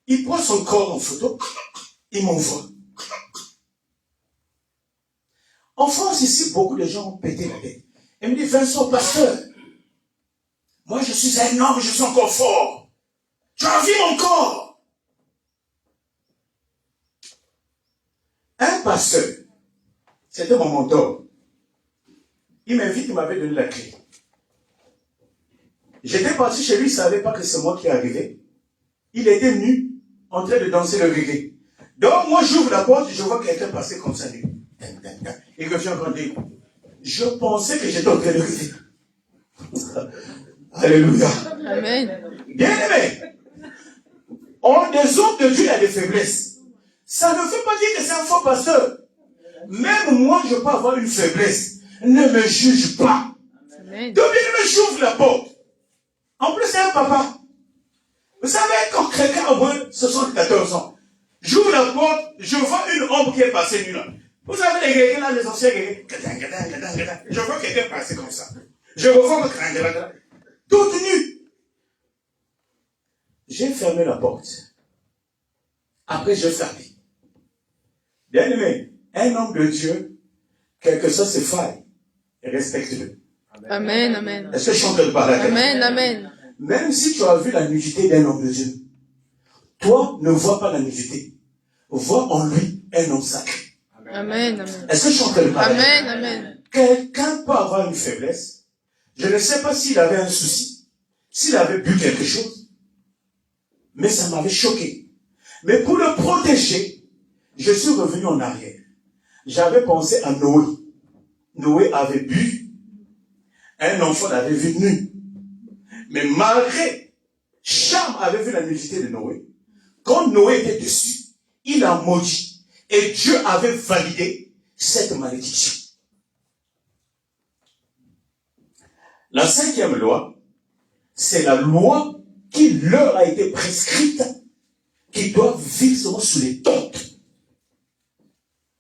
il prend son corps en photo, il m'envoie. En France, ici, beaucoup de gens ont pété la tête. Il me dit, Vincent, pasteur, moi je suis un homme, je suis encore fort. Tu as vu mon corps. Un pasteur, c'était mon mentor. Il m'invite, il m'avait donné la clé. J'étais parti chez lui, il ne savait pas que c'est moi qui arrivais. Il était nu, en train de danser le reggae. Donc moi j'ouvre la porte, je vois quelqu'un passer comme ça. Il revient grandir. Je pensais que j'étais en train de rêver. Alléluia. Amen. Bien aimé. Des hommes de Dieu, il y a des faiblesses. Ça ne veut pas dire que c'est un faux pasteur. Même moi, je peux avoir une faiblesse. Ne me juge pas. Amen. Donc, bien, j'ouvre la porte. En plus, c'est un papa. Vous savez, quand quelqu'un a au moins 74 ans, j'ouvre la porte, je vois une ombre qui est passée nue là. Vous savez, les guerriers là, les anciens guerriers, je vois quelqu'un passer comme ça. Je revois toute nue. J'ai fermé la porte. Après, je ferme. Bien aimé, un homme de Dieu, quel que soit ses failles, respecte-le. Amen. Amen. Est-ce que je suis en train de parler à quelqu'un? Amen. Amen. Même si tu as vu la nudité d'un homme de Dieu, toi, ne vois pas la nudité. Vois en lui un homme sacré. Amen. Amen. Est-ce que je suis en train de parler? Amen. Amen. Quelqu'un peut avoir une faiblesse. Je ne sais pas s'il avait un souci, s'il avait bu quelque chose, mais ça m'avait choqué. Mais pour le protéger, je suis revenu en arrière. J'avais pensé à Noé. Noé avait bu. Un enfant l'avait vu nu. Mais malgré, Cham avait vu la nudité de Noé. Quand Noé était dessus, il a maudit. Et Dieu avait validé cette malédiction. La 5e loi, c'est la loi qui leur a été prescrite, qui doivent vivre seulement sous les tentes.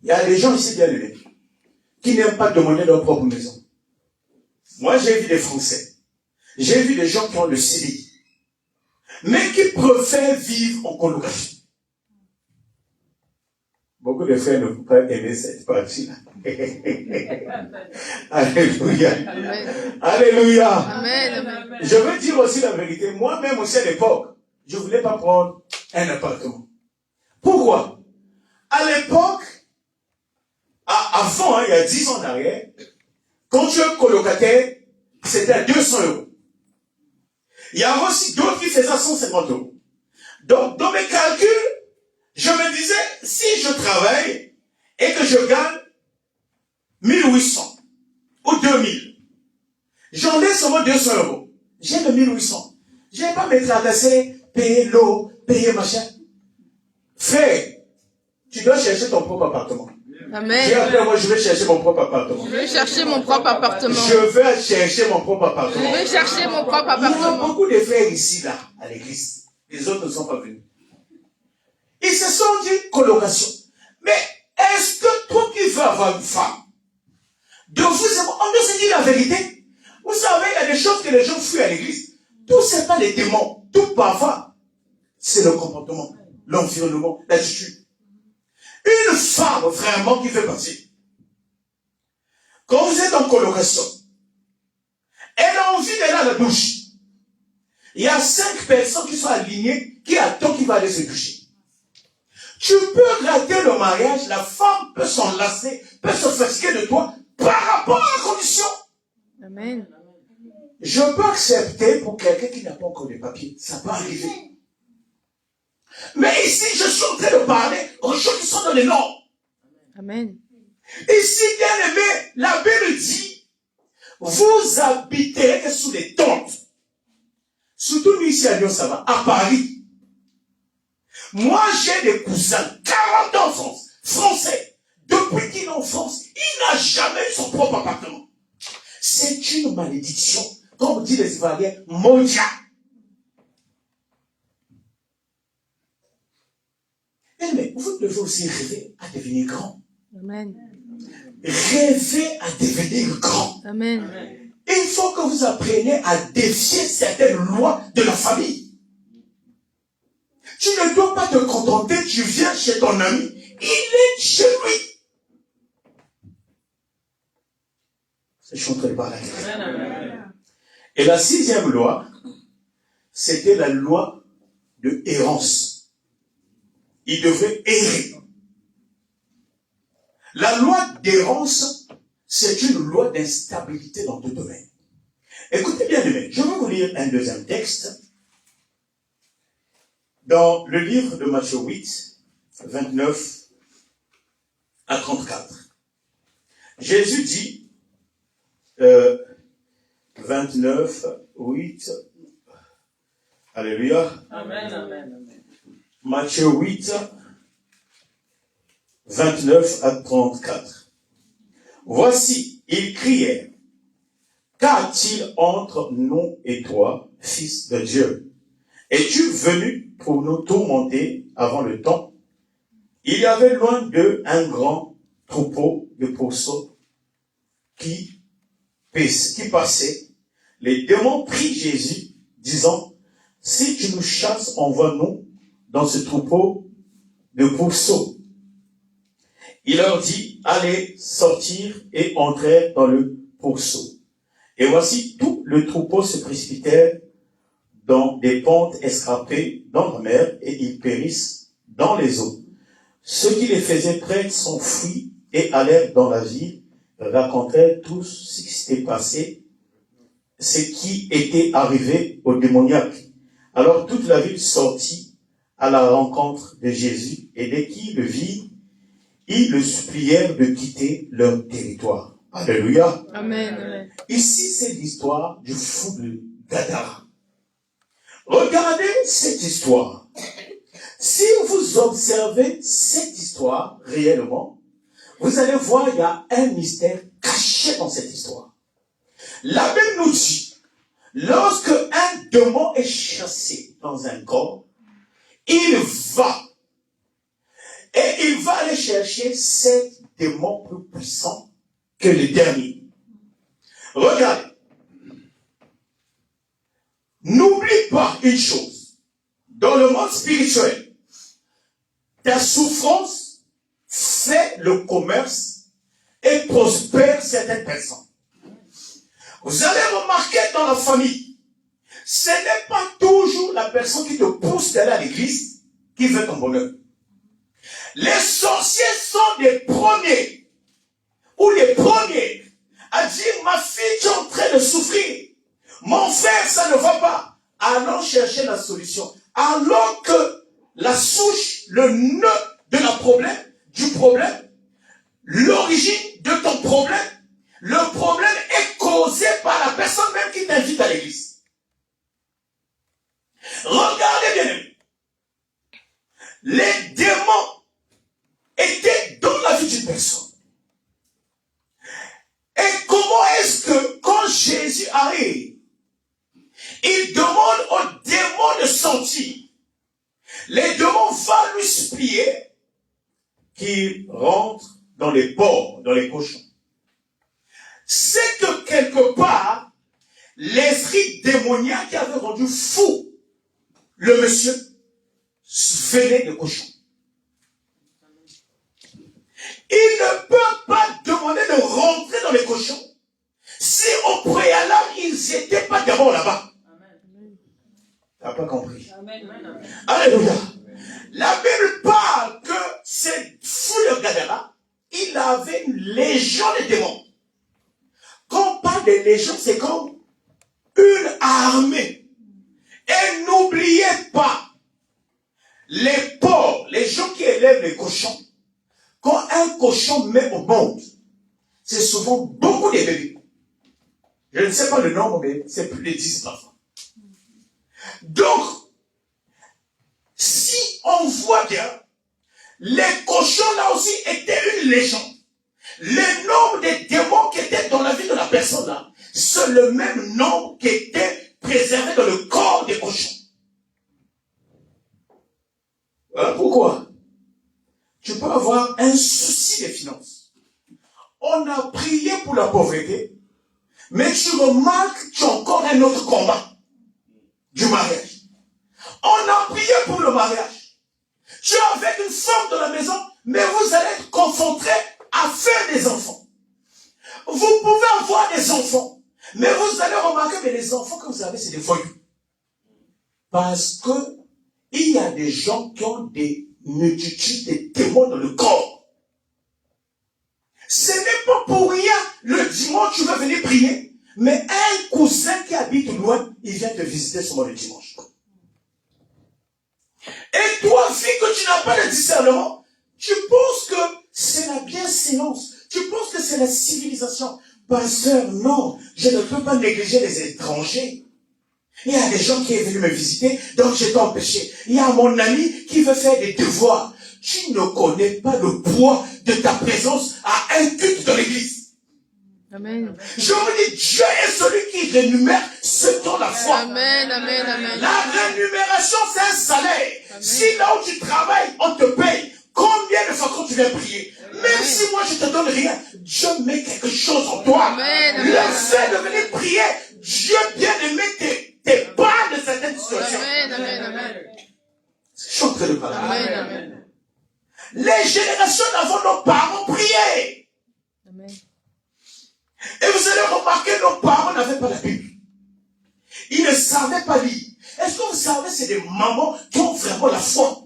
Il y a des gens ici bien élevés qui n'aiment pas demander leur propre maison. Moi, j'ai vu des Français. J'ai vu des gens qui ont le CDI, mais qui préfèrent vivre en colocation. Beaucoup de frères ne vont pas aimer cette partie-là. Alléluia. Amen. Alléluia. Amen. Amen. Je veux dire aussi la vérité. Moi-même aussi à l'époque, je ne voulais pas prendre un appartement. Pourquoi? À l'époque, avant, il y a 10 ans d'arrière, quand tu es colocataire, c'était à 200 €. Il y a aussi d'autres qui faisaient 150 €. Donc, dans mes calculs, je me disais, si je travaille et que je gagne 1800 ou 2000, j'en ai seulement 200 €. J'ai le 1800. Je ne vais pas me traverser, payer l'eau, payer machin. Frère, tu dois chercher ton propre appartement. Dis Amen. après moi, je vais chercher mon propre appartement. Je vais chercher mon propre appartement. Je vais chercher mon propre Je appartement. vais chercher mon propre Il y a appartement. beaucoup de frères ici, là, à l'église. Les autres ne sont pas venus. Ils se sont dit colocation. Mais est-ce que toi qui veux avoir une femme, de vous, on doit se dire la vérité. Vous savez, il y a des choses que les gens fuient à l'église. Tout c'est pas les démons. Tout parfois, c'est le comportement, l'environnement, l'attitude. Une femme vraiment qui fait partie. Quand vous êtes en colocation, elle a envie d'aller à la douche. Il y a 5 personnes qui sont alignées, qui attendent qu'il va aller se doucher. Tu peux rater le mariage, la femme peut s'enlacer, peut se fatiguer de toi par rapport à la condition. Amen. Je peux accepter pour quelqu'un qui n'a pas encore de papiers. Ça peut arriver. Mais ici, je suis en train de parler aux gens qui sont dans les normes. Amen. Ici, bien aimé, la Bible dit, vous habiterez sous les tentes. Surtout nous ici à Lyon, ça va, à Paris. Moi, j'ai des cousins, 40 ans en France, français. Depuis qu'il est en France, il n'a jamais eu son propre appartement. C'est une malédiction, comme dit les Ivoiriens, mondiale. Mais vous devez aussi rêver à devenir grand. Amen. Rêver à devenir grand. Amen. Il faut que vous appreniez à défier certaines lois de la famille. Tu ne dois pas te contenter, tu viens chez ton ami, il est chez lui. Je suis en train de parler. Et la 6e loi, c'était la loi de errance. Il devait errer. La loi d'errance, c'est une loi d'instabilité dans tout domaine. Écoutez bien, je vais vous lire un deuxième texte. Dans le livre de Matthieu 8, 29 à 34. Jésus dit, 29, 8, alléluia. Amen, amen, amen. Matthieu 8, 29 à 34. Voici, ils crièrent, qu'a-t-il entre nous et toi, fils de Dieu? Es-tu venu pour nous tourmenter avant le temps? Il y avait loin d'eux un grand troupeau de pourceaux qui passait. Les démons prient Jésus, disant, si tu nous chasses, envoie-nous dans ce troupeau de pourceaux. Il leur dit, allez sortir et entrez dans le pourceau. Et voici, tout le troupeau se précipitait dans des pentes escarpées dans la mer, et ils périssent dans les eaux. Ceux qui les faisaient près s'enfuient et allèrent dans la ville, racontèrent tout ce qui s'était passé, ce qui était arrivé aux démoniaques. Alors toute la ville sortit à la rencontre de Jésus, et dès qu'ils le virent, ils le supplièrent de quitter leur territoire. Alléluia. Amen. Amen. Ici, c'est l'histoire du fou de Gadara. Regardez cette histoire. Si vous observez cette histoire réellement, vous allez voir, il y a un mystère caché dans cette histoire. La Bible nous dit, lorsque un démon est chassé dans un corps, il va aller chercher 7 démons plus puissants que les derniers. Regardez. N'oublie pas une chose. Dans le monde spirituel, ta souffrance fait le commerce et prospère certaines personnes. Vous allez remarquer dans la famille, ce n'est pas toujours la personne qui te pousse d'aller à l'église qui veut ton bonheur. Les sorciers sont les premiers, ou les premiers, à dire, ma fille, tu es en train de souffrir. Mon frère, ça ne va pas. Allons chercher la solution. Alors que la souche, le nœud du problème, l'origine de ton problème, le problème est causé par la personne même qui t'invite à l'église. Regardez bien. Les démons étaient dans la vie d'une personne. Et comment est-ce que quand Jésus arrive, il demande aux démons de sortir. Les démons vont lui supplier qu'il rentre dans les porcs, dans les cochons. C'est que quelque part, l'esprit démoniaque qui avait rendu fou le monsieur venait de cochons. Il ne peut pas demander de rentrer dans les cochons si au préalable, ils n'étaient pas d'abord là-bas. Tu n'as pas compris. Amen. Alléluia. La Bible parle que c'est fou de Gadara, il avait une légion de démons. Quand on parle de légion, c'est comme une armée. Et n'oubliez pas, les porcs, les gens qui élèvent les cochons, quand un cochon met au monde, c'est souvent beaucoup de bébés. Je ne sais pas le nombre, mais c'est plus de 10 enfants. Donc, si on voit bien, les cochons là aussi étaient une légende. Le nombre de démons qui étaient dans la vie de la personne là, c'est le même nombre qui était préservé dans le corps des cochons. Voilà pourquoi tu peux avoir un souci des finances. On a prié pour la pauvreté, mais tu remarques que tu as encore un autre combat du mariage. On a prié pour le mariage. Tu es avec une femme dans la maison, mais vous allez être concentré à faire des enfants. Vous pouvez avoir des enfants, mais vous allez remarquer que les enfants que vous avez, c'est des voyous. Parce que il y a des gens qui ont des multitudes de démons dans le corps. Ce n'est pas pour rien, le dimanche, tu veux venir prier, mais un cousin qui habite loin, il vient te visiter seulement le dimanche. Et toi, fille, que tu n'as pas de discernement, tu penses que c'est la bienséance, tu penses que c'est la civilisation. Pasteur, non, je ne peux pas négliger les étrangers. Il y a des gens qui sont venus me visiter, donc je t'ai empêché. Il y a mon ami qui veut faire des devoirs. Tu ne connais pas le poids de ta présence à un culte de l'église. Amen. Je vous dis, Dieu est celui qui rémunère ceux qui ont la foi. Amen, amen, amen. La rémunération, c'est un salaire. Amen. Si là où tu travailles, on te paye, combien de fois quand tu viens prier? Amen. Même si moi je te donne rien, Dieu met quelque chose en toi. Amen. Le fait de venir prier, Dieu bien-aimé t'es pas de certaines situations. Amen, amen, amen. Je suis en train de parler. Amen, amen. Les générations d'avant, nos parents priaient. Amen. Et vous allez remarquer, nos parents n'avaient pas la Bible. Ils ne savaient pas lire. Est-ce que vous savez, c'est des mamans qui ont vraiment la foi.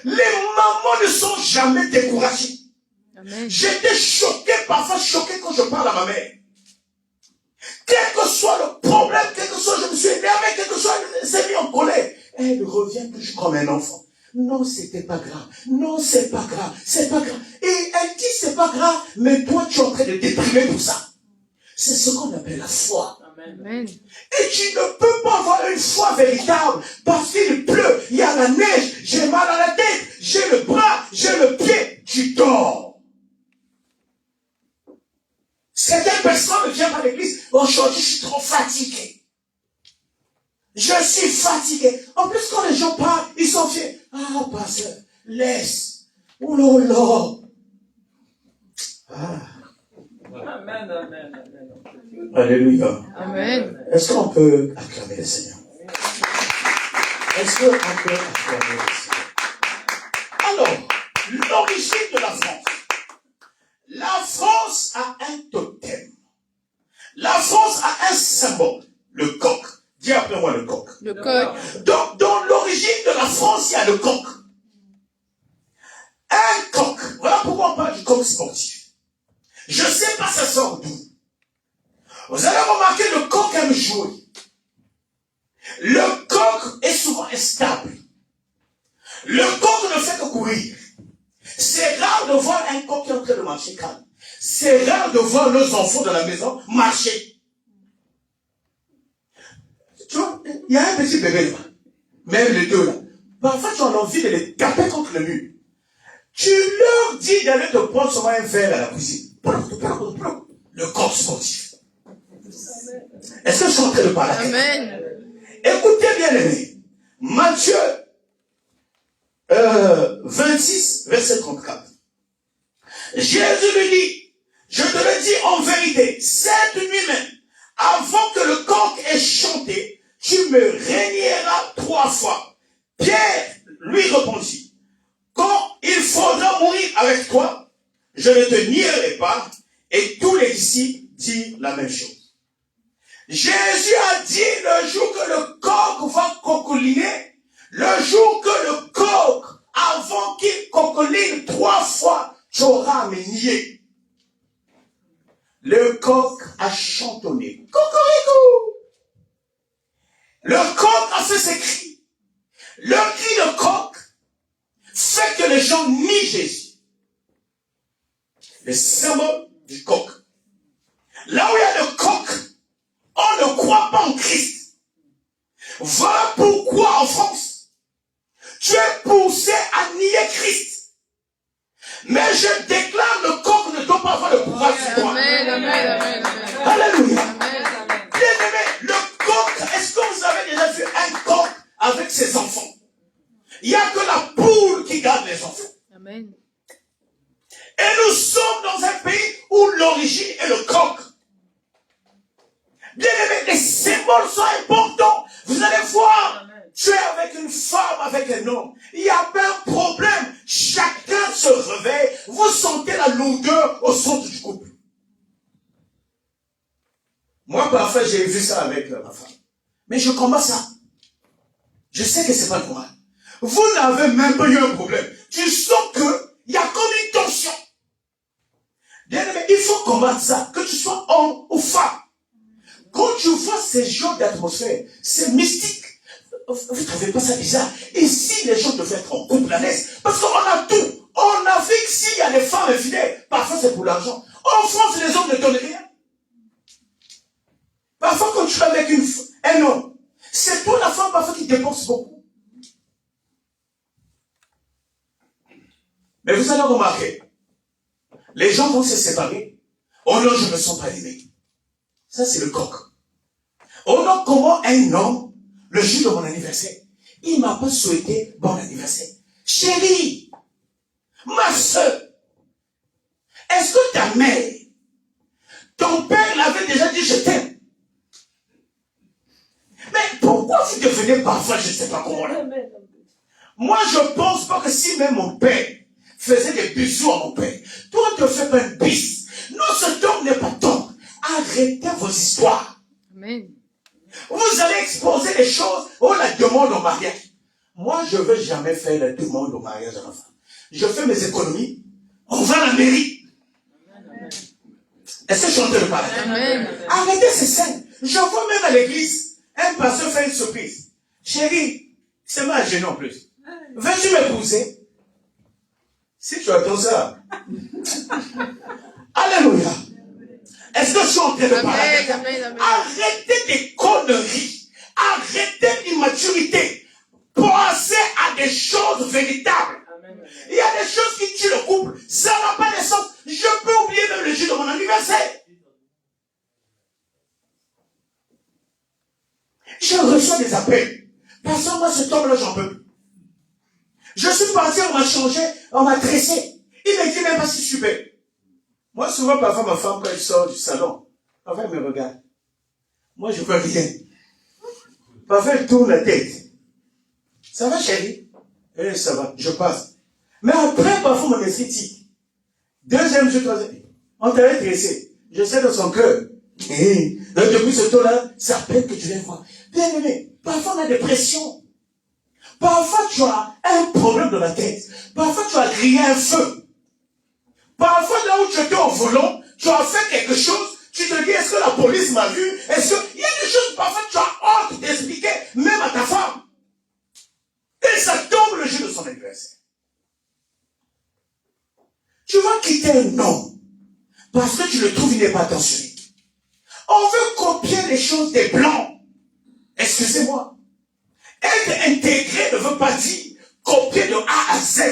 Les mamans ne sont jamais découragées. Amen. J'étais choqué, parfois choqué quand je parle à ma mère. Quel que soit le problème, quel que soit, je me suis énervé, quel que soit, elle s'est mis en colère. Elle revient toujours comme un enfant. Non, c'était pas grave. Non, c'est pas grave. C'est pas grave. Et elle dit c'est pas grave, mais toi, tu es en train de déprimer pour ça. C'est ce qu'on appelle la foi. Amen. Et tu ne peux pas avoir une foi véritable parce qu'il pleut, il y a la neige, j'ai mal à la tête, j'ai le bras, j'ai le pied. Tu dors. Certaines personnes ne viennent pas à l'église. Aujourd'hui, je suis trop fatigué. Je suis fatigué. En plus, quand les gens parlent, ils sont fiers. Ah, pasteur, laisse. Oh là là. Ah. Amen, amen, amen. Alléluia. Amen. Est-ce qu'on peut acclamer le Seigneur? Est-ce qu'on peut acclamer le Seigneur? Alors, l'origine de la France. La France a un totem. La France a un symbole. Le coq. Dis après moi le coq. Le coq. Donc, dans l'origine de la France, il y a le coq. Un coq. Voilà pourquoi on parle du coq sportif. Je ne sais pas ça sort d'où. Vous allez remarquer, le coq aime jouer. Le coq est souvent instable. Le coq ne fait que courir. C'est rare de voir un coq qui est en train de marcher calme. C'est rare de voir nos enfants de la maison marcher. Tu vois, il y a un petit bébé là. Même les deux là. Parfois tu as envie de les taper contre le mur. Tu leur dis d'aller te prendre seulement un verre à la cuisine. Le coq sportif. Est-ce que je suis en train de parler? Amen. Écoutez bien aimés. Matthieu 26, verset 34. Jésus lui dit, je te le dis en vérité, cette nuit même, avant que le coq ait chanté, tu me régneras 3 fois. Pierre lui répondit, quand il faudra mourir avec toi, je ne te nierai pas. Et tous les disciples disent la même chose. Jésus a dit le jour que le coq va coqueliner, le jour que le coq, avant qu'il coqueline 3 fois, tu auras à me nier. Le coq a chantonné. Cocorico. Le coq a fait ses cris. Le cri de coq fait que les gens nient Jésus. Le symbole du coq. Là où il y a le coq, on ne croit pas en Christ. Voilà pourquoi en France, tu es poussé à nier Christ. Mais je déclare, le coq ne doit pas avoir le pouvoir sur toi. Amen, amen, amen, amen. Alléluia. Amen. Bien aimé, le coq, est-ce que vous avez déjà vu un coq avec ses enfants? Il n'y a que la poule qui garde les enfants. Amen. Et nous sommes dans un pays où l'origine est le coq. Bien aimé, les symboles sont importants. Vous allez voir, tu es avec une femme, avec un homme. Il n'y a pas un problème. Chacun se réveille. Vous sentez la lourdeur au centre du couple. Moi, parfois, j'ai vu ça avec ma femme. Mais je combats ça. Je sais que c'est pas normal. Vous n'avez même pas eu un problème. Tu sens qu'il y a comme une tension. Bien aimé, il faut combattre ça. Que tu sois homme ou femme. Quand tu vois ces genres d'atmosphère, c'est mystique. Vous ne trouvez pas ça bizarre? Ici, les gens devraient être en couple à l'aise. Parce qu'on a tout. On a vu que s'il y a des femmes infidèles, parfois c'est pour l'argent. En France, les hommes ne donnent rien. Parfois, quand tu es avec un homme, c'est toi la femme parfois qui dépense beaucoup. Mais vous allez remarquer, les gens vont se séparer. Oh non, je ne me sens pas aimé. Ça, c'est le coq. Oh non, comment un homme, le jour de mon anniversaire, il ne m'a pas souhaité bon anniversaire. Chérie, ma soeur, est-ce que ta mère, ton père l'avait déjà dit je t'aime? Mais pourquoi vous devenez parfois, je ne sais pas comment là? Moi, je ne pense pas que si même mon père faisait des bisous à mon père, toi, ne te fais pas une bise. Non, ce homme n'est pas tendre. Arrêtez vos histoires. Amen. Vous allez exposer les choses. Oh, la demande au mariage. Moi, je ne veux jamais faire la demande au mariage à ma femme. Je fais mes économies. On va à la mairie. Est-ce que je suis en train de parler? Amen. Arrêtez ces scènes. Je vois même à l'église, un pasteur fait une surprise. Chérie, c'est mal gênant en plus. Veux-tu m'épouser? Si tu attends ça. Alléluia. Est-ce que je suis en train de parler? Amen. Arrêtez des conneries. Arrêtez l'immaturité. Pensez à des choses véritables. Il y a des choses qui tuent le couple. Ça n'a pas de sens. Je peux oublier même le jour de mon anniversaire. Je reçois des appels. Parce que moi, cet homme-là, j'en peux plus. Je suis parti, on m'a changé, on m'a tressé. Il me dit même pas si je suis belle. Moi, souvent, parfois, ma femme, quand elle sort du salon, parfois, elle me regarde. Moi, je ne peux rien. Parfois, elle tourne la tête. Ça va, chérie? Eh, ça va, je passe. Mais après, parfois, mon esprit tique. Deuxième jour, troisième, on t'avait tressé. Je sais dans son cœur. Et depuis ce temps-là, ça peine que tu viens voir. Bien aimé, parfois, on a des pressions. Parfois, tu as un problème dans la tête. Parfois, tu as grillé un feu. Parfois, là où tu étais au volant, tu as fait quelque chose, tu te dis, est-ce que la police m'a vu? Est-ce que... Il y a des choses, parfois, tu as honte d'expliquer, même à ta femme. Et ça tombe le jour de son anniversaire. Tu vas quitter un homme, parce que tu le trouves, il n'est pas attentionné. On veut copier les choses des blancs. Excusez-moi. Être intégré ne veut pas dire copier de A à Z.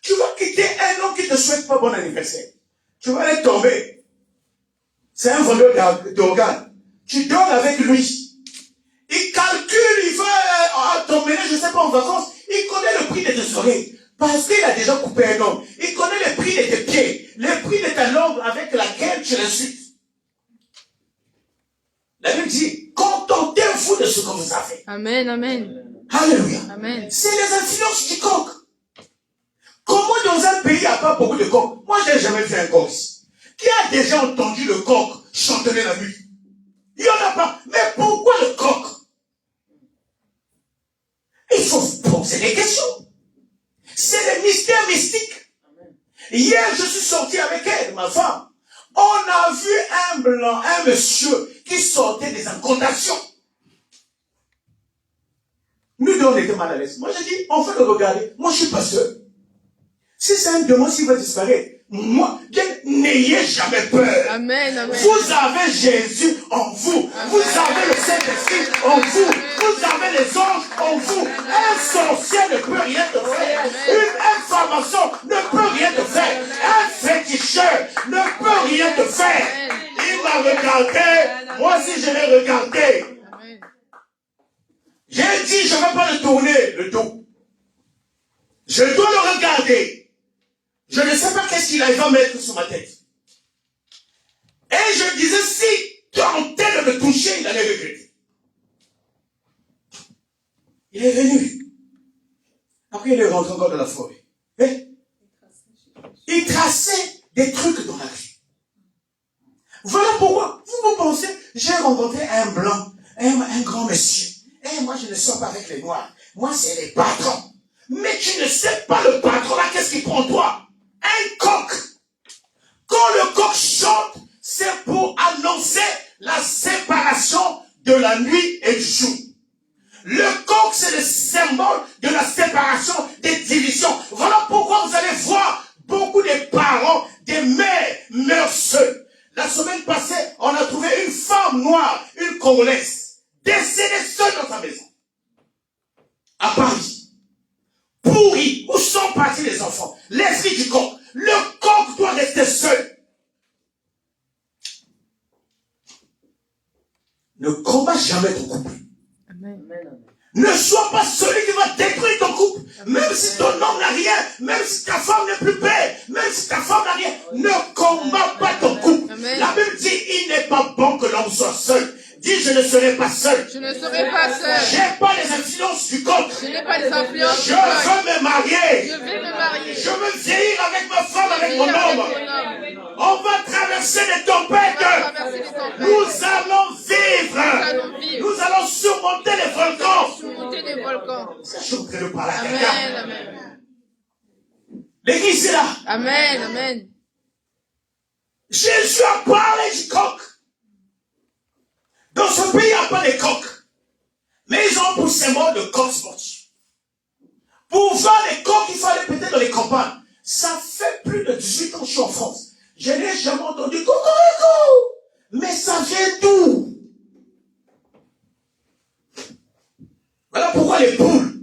Tu vas quitter un homme qui ne te souhaite pas bon anniversaire. Tu vas aller tomber. C'est un voleur d'organes. Tu dors avec lui. Il calcule, il va t'emmener, je ne sais pas, en vacances. Il connaît le prix de tes oreilles. Parce qu'il a déjà coupé un homme. Il connaît le prix de tes pieds. Le prix de ta langue avec laquelle tu l'insultes. La Bible dit, contentez-vous de ce que vous avez. Amen. Amen. Alléluia. Amen. C'est les influences du coq. Comment dans un pays il n'y a pas beaucoup de coqs? Moi, je n'ai jamais vu un coq ici. Qui a déjà entendu le coq chantonner la nuit? Il n'y en a pas. Mais pourquoi le coq? Il faut vous poser des questions. C'est le mystère mystique. Hier, je suis sorti avec elle, ma femme. On a vu un blanc, un monsieur qui sortait des incantations. Nous deux, on était mal à l'aise. Moi, j'ai dit, on fait le regarder. Moi, je suis pasteur. Si c'est un démon, s'il va disparaître, moi, n'ayez jamais peur. Amen. Amen. Vous avez Jésus en vous. Amen. Vous avez le Saint-Esprit en vous. Vous avez les anges en vous. Un sorcier ne peut rien te faire. Un franc-maçon ne peut rien te faire. Un féticheur ne peut rien te faire. Il m'a regardé. Moi aussi, je l'ai regardé. J'ai dit, je ne vais pas le tourner le dos. Je dois le regarder. Je ne sais pas qu'est-ce qu'il va mettre sur ma tête. Et je disais, si tentait de me toucher, il allait regretter. Il est venu. Après, il est rentré encore dans la forêt. Et il traçait des trucs dans la vie. Voilà pourquoi, vous pensez, j'ai rencontré un blanc, un grand monsieur. Et moi, je ne sors pas avec les noirs. Moi, c'est les patrons. Mais tu ne sais pas le patron là, qu'est-ce qu'il prend toi? Un coq. Quand le coq chante, c'est pour annoncer la séparation de la nuit et du jour. Le coq, c'est le symbole de la séparation des divisions. Voilà pourquoi vous allez voir beaucoup de parents, des mères meurent seuls. La semaine passée, on a trouvé une femme noire, une Congolaise, décédée seule dans sa maison. À Paris. Pourri. Où sont partis les enfants? L'esprit du coq. Le coq doit rester seul. Ne combats jamais ton couple. Amen. Ne sois pas celui qui va détruire ton couple. Même si ton homme n'a rien, même si ta femme n'est plus belle, même si ta femme n'a rien, ne combats pas ton couple. Amen. La Bible dit, il n'est pas bon que l'homme soit seul. Dis, je ne serai pas seul. Je ne serai pas seul. J'ai pas les influences du coq. Je n'ai pas les influences Je du coq. veux me marier. Je vais me marier. Je veux vieillir avec ma femme, avec mon homme. On va traverser les tempêtes. Nous allons vivre. Nous allons surmonter les volcans. Surmonter des volcans. Je suis en train de parler à Amen. quelqu'un. Amen. L'église est là. Amen. Amen. Jésus a parlé du coq. Dans ce pays, il n'y a pas de coq. Mais ils ont pour symbole de coq sportif. Pour voir les coqs, il fallait peut-être dans les campagnes. Ça fait plus de 18 ans que je suis en France. Je n'ai jamais entendu cocorico. Mais ça vient d'où? Voilà pourquoi les poules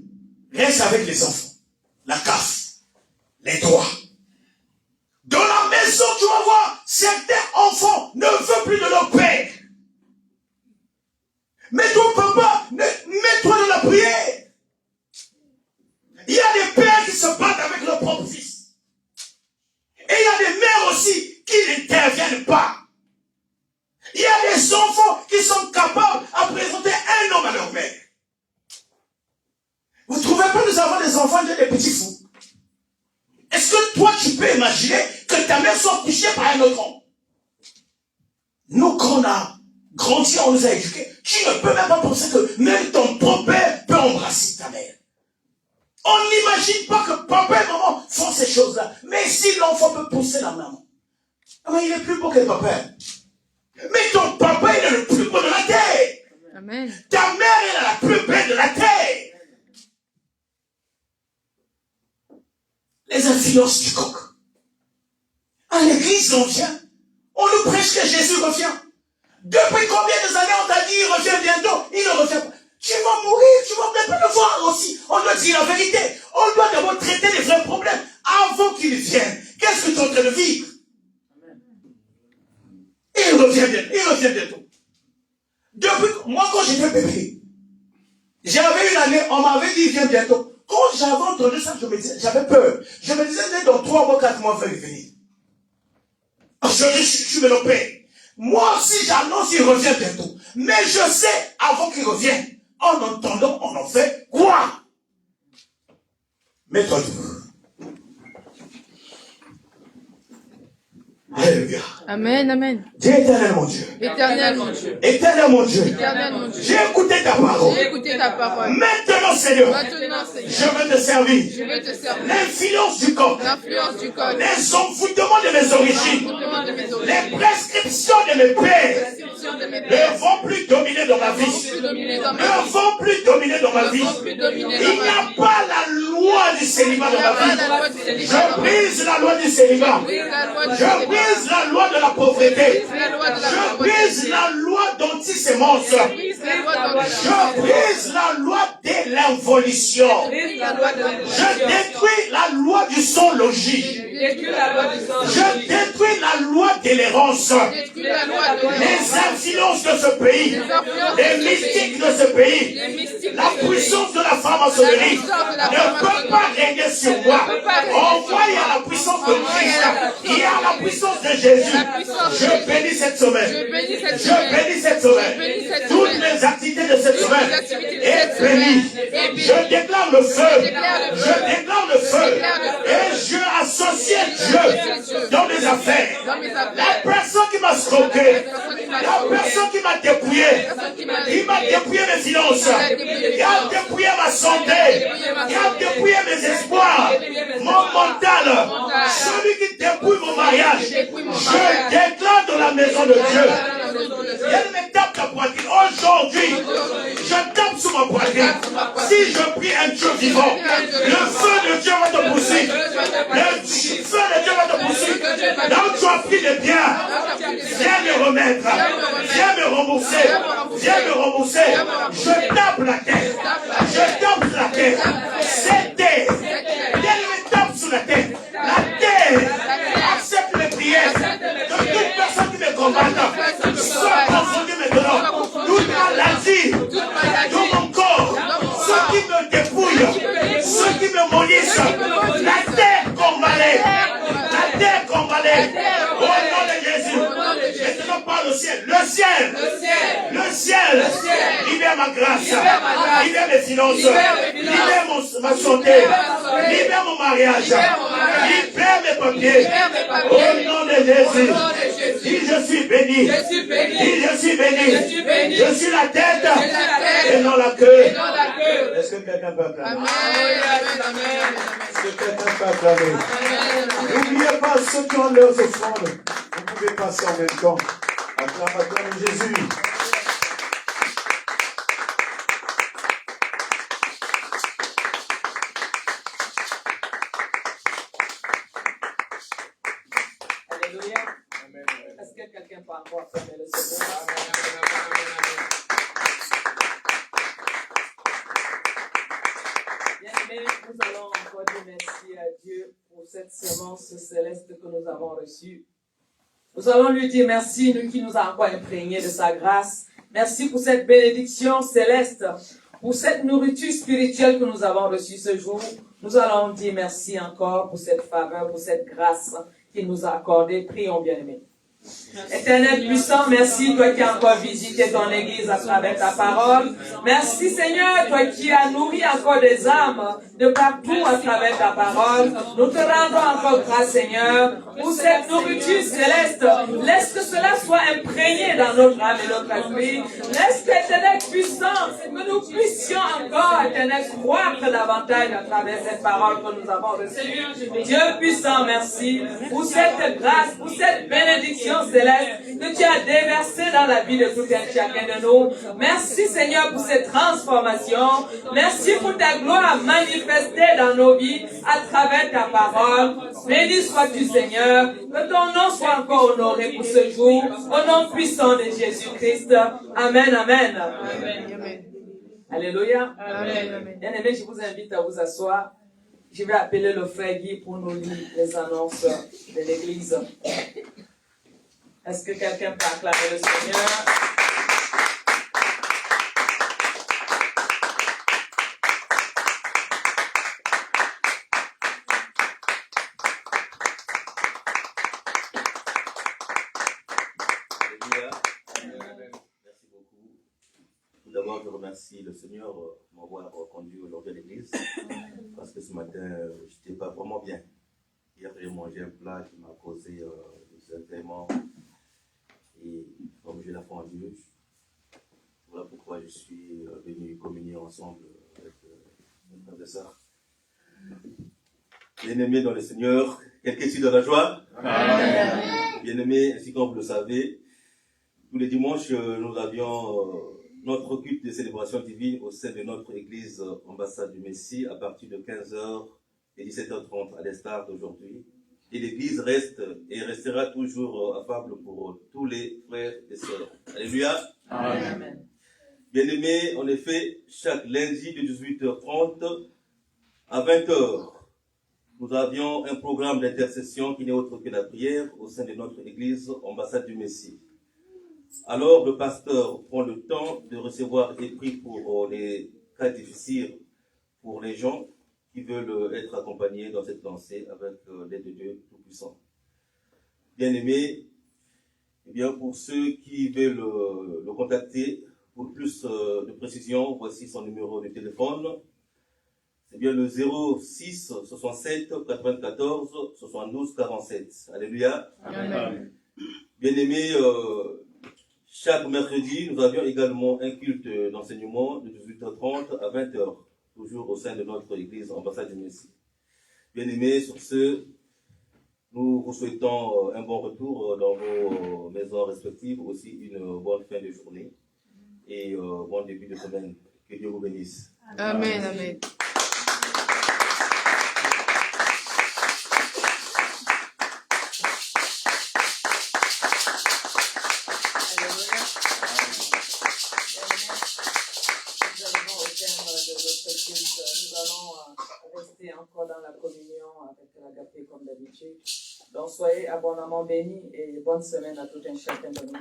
restent avec les enfants. La CAF, les droits. Dans la maison, tu vas voir, certains enfants ne veulent plus de leur père. Mais ton papa, mets-toi dans la prière. Il y a des pères qui se battent avec leur propre fils. Et il y a des mères aussi qui n'interviennent pas. Il y a des enfants qui sont capables à présenter un homme à leur mère. Vous ne trouvez pas nous avons des enfants des petits fous? Est-ce que toi tu peux imaginer que ta mère soit couchée par un autre homme? Nous, quand on a grandi, on nous a éduqués. Tu ne peux même pas penser que même ton propre père peut embrasser ta mère. On n'imagine pas que papa et maman font ces choses-là. Mais si l'enfant peut pousser la maman, mais il est plus beau que papa. Mais ton papa, il est le plus beau de la terre. Amen. Ta mère, elle est la plus belle de la terre. Les influences du coq. À l'église, on vient. On nous prêche que Jésus revient. Depuis combien d'années on t'a dit, il revient bientôt, il ne revient pas. Tu vas mourir, tu vas peut-être pas le voir aussi. On doit dire la vérité. On doit d'abord traiter les vrais problèmes avant qu'il vienne. Qu'est-ce que tu es en train de vivre? Il revient bientôt. Depuis, moi quand j'étais bébé, j'avais une année, on m'avait dit, il vient bientôt. Quand j'avais entendu ça, j'avais peur. Je me disais, dans 3 mois, 4 mois, il va venir. Je suis le père. Moi aussi, j'annonce qu'il revient bientôt. Mais je sais, avant qu'il revienne, en entendant, on en fait quoi? Mets-toi debout. Alléluia. Amen. Amen. Dis éternel mon Dieu. Éternel mon Dieu. Éternel mon Dieu. Éternel mon Dieu. J'ai écouté ta parole. J'ai écouté ta parole. Maintenant, Seigneur, Maintenant, je Seigneur, veux te servir. je veux te servir. L'influence du corps. L'influence du corps. Les envoûtements de mes origines. de mes origines. Les prescriptions de mes pères. Prescriptions de mes Ne pères. vont plus dominer dans ma Ne vont vie. plus dominer dans ma Ne vie. vont plus dominer dans ma Ne vie. vont plus dominer Il dans n'y ma a vie. pas la loi du célibat Il dans n'y a ma pas vie. la loi du célibat. Je brise la loi du célibat. Brise la loi du Je célibat. brise la loi de la pauvreté. Brise la loi de la Je pauvreté. brise la loi d'antisémence. Brise la loi de la Je brise la loi de l'involution. Brise la loi de la Je détruis la loi du sans-logis. Détruis la loi du sang. Je détruis la loi de l'errance. Détruis la loi de Les influences de ce pays. Les mystiques de ce pays. les mystiques. La puissance de la franc-maçonnerie ne peut pas régner sur moi. Envoyez à la puissance de Christ. Il y a la puissance de Jésus. Je bénis cette semaine. Je bénis cette semaine. Toutes les activités de cette semaine est bénie. Je déclare le feu. Je déclare le feu. Et je associe Dieu dans mes affaires. La personne qui m'a stroqué, la personne qui m'a dépouillé, il m'a dépouillé mes finances, il a dépouillé ma santé, il a dépouillé mes espoirs, mon mental, celui qui dépouille mon mariage. Je déclare dans la maison de Dieu. Il me tape la poitrine. Aujourd'hui, je tape sur ma poitrine. Si je prie un Dieu vivant, le feu de Dieu va te poursuivre. Le feu de Dieu va te poursuivre. Là où tu as pris les biens, viens me remettre. Viens me rembourser. Viens me rembourser. Je tape la tête. Je tape sur la tête. C'est terre. Viens me tape sur la tête. La terre accepte les prières de toute personne qui me combatte. Sois confondu maintenant. Toute maladie dans mon corps. Ceux qui me dépouillent. Ceux qui me molissent. La terre combalée. La terre combalée. Au nom de Jésus. Maintenant par le ciel. Le ciel. Le ciel. Libère ma grâce. Libère mes finances. Libère ma santé. Libère mon mariage. Libère mes papiers. Au nom de Jésus. Dis je suis béni. Dis je suis béni. Je suis la tête et non la queue. Est-ce que quelqu'un peut acclamer? Est-ce que quelqu'un peut acclamer? N'oubliez pas ceux qui ont leurs offrandes. Vous pouvez passer en même temps. Acclame Jésus. Alléluia. Est-ce que quelqu'un peut encore fermer le second? Bien-aimés, nous allons encore dire merci à Dieu pour cette semence céleste que nous avons reçue. Nous allons lui dire merci, nous qui nous a encore imprégnés de sa grâce. Merci pour cette bénédiction céleste, pour cette nourriture spirituelle que nous avons reçue ce jour. Nous allons dire merci encore pour cette faveur, pour cette grâce qu'il nous a accordée. Prions, bien-aimés. Éternel puissant, merci toi qui as encore visité ton église à travers ta parole. Merci Seigneur, toi qui as nourri encore des âmes de partout à travers ta parole. Nous te rendons encore grâce Seigneur pour cette nourriture céleste. Laisse que cela soit imprégné dans notre âme et notre esprit. Laisse que Éternel puissant, que nous puissions encore Éternel croître davantage à travers cette parole que nous avons reçue. Dieu puissant, merci pour cette grâce, pour cette bénédiction céleste que tu as déversé dans la vie de tout un chacun de nous. Merci Seigneur pour cette transformation. Merci pour ta gloire manifestée dans nos vies à travers ta parole. Béni sois-tu Seigneur. Que ton nom soit encore honoré pour ce jour. Au nom puissant de Jésus-Christ. Amen, amen. Amen. Alléluia. Bien aimé, je vous invite à vous asseoir. Je vais appeler le frère Guy pour nous lire les annonces de l'église. Est-ce que quelqu'un peut acclamer le Seigneur? Merci beaucoup. Tout d'abord, je remercie le Seigneur de m'avoir conduit aujourd'hui à l'église parce que ce matin, je n'étais pas vraiment bien. Hier, j'ai mangé un plat qui m'a causé des agréments. Et comme j'ai la foi en Dieu, voilà pourquoi je suis venu communier ensemble avec mes frères et sœurs. Bien-aimés dans le Seigneur, quelqu'un ici dans la joie? Amen. Bien-aimés, ainsi comme vous le savez, tous les dimanches, nous avions notre culte de célébration divine au sein de notre église ambassade du Messie à partir de 15h et 17h30 à l'instar d'aujourd'hui. Et l'église reste et restera toujours affable pour tous les frères et sœurs. Alléluia. Amen. Bien-aimés, en effet, chaque lundi de 18h30 à 20h, nous avions un programme d'intercession qui n'est autre que la prière au sein de notre église ambassade du Messie. Alors, le pasteur prend le temps de recevoir des prix pour les cas difficiles pour les gens qui veulent être accompagnés dans cette lancée avec l'aide de Dieu Tout-Puissant. Bien-aimés, eh bien, pour ceux qui veulent le contacter, pour plus de précision, voici son numéro de téléphone. C'est bien le 06 67 94 72 47. Alléluia. Amen. Bien-aimés, chaque mercredi, nous avions également un culte d'enseignement de 18h30 à 20h, toujours au sein de notre église Ambassade du Messie. Bien-aimés, sur ce, nous vous souhaitons un bon retour dans vos maisons respectives, aussi une bonne fin de journée et bon début de semaine. Que Dieu vous bénisse. Amen. Amen. Nous allons rester encore dans la communion avec l'agapé comme d'habitude. Donc soyez abondamment bénis et bonne semaine à tout un chacun de nous.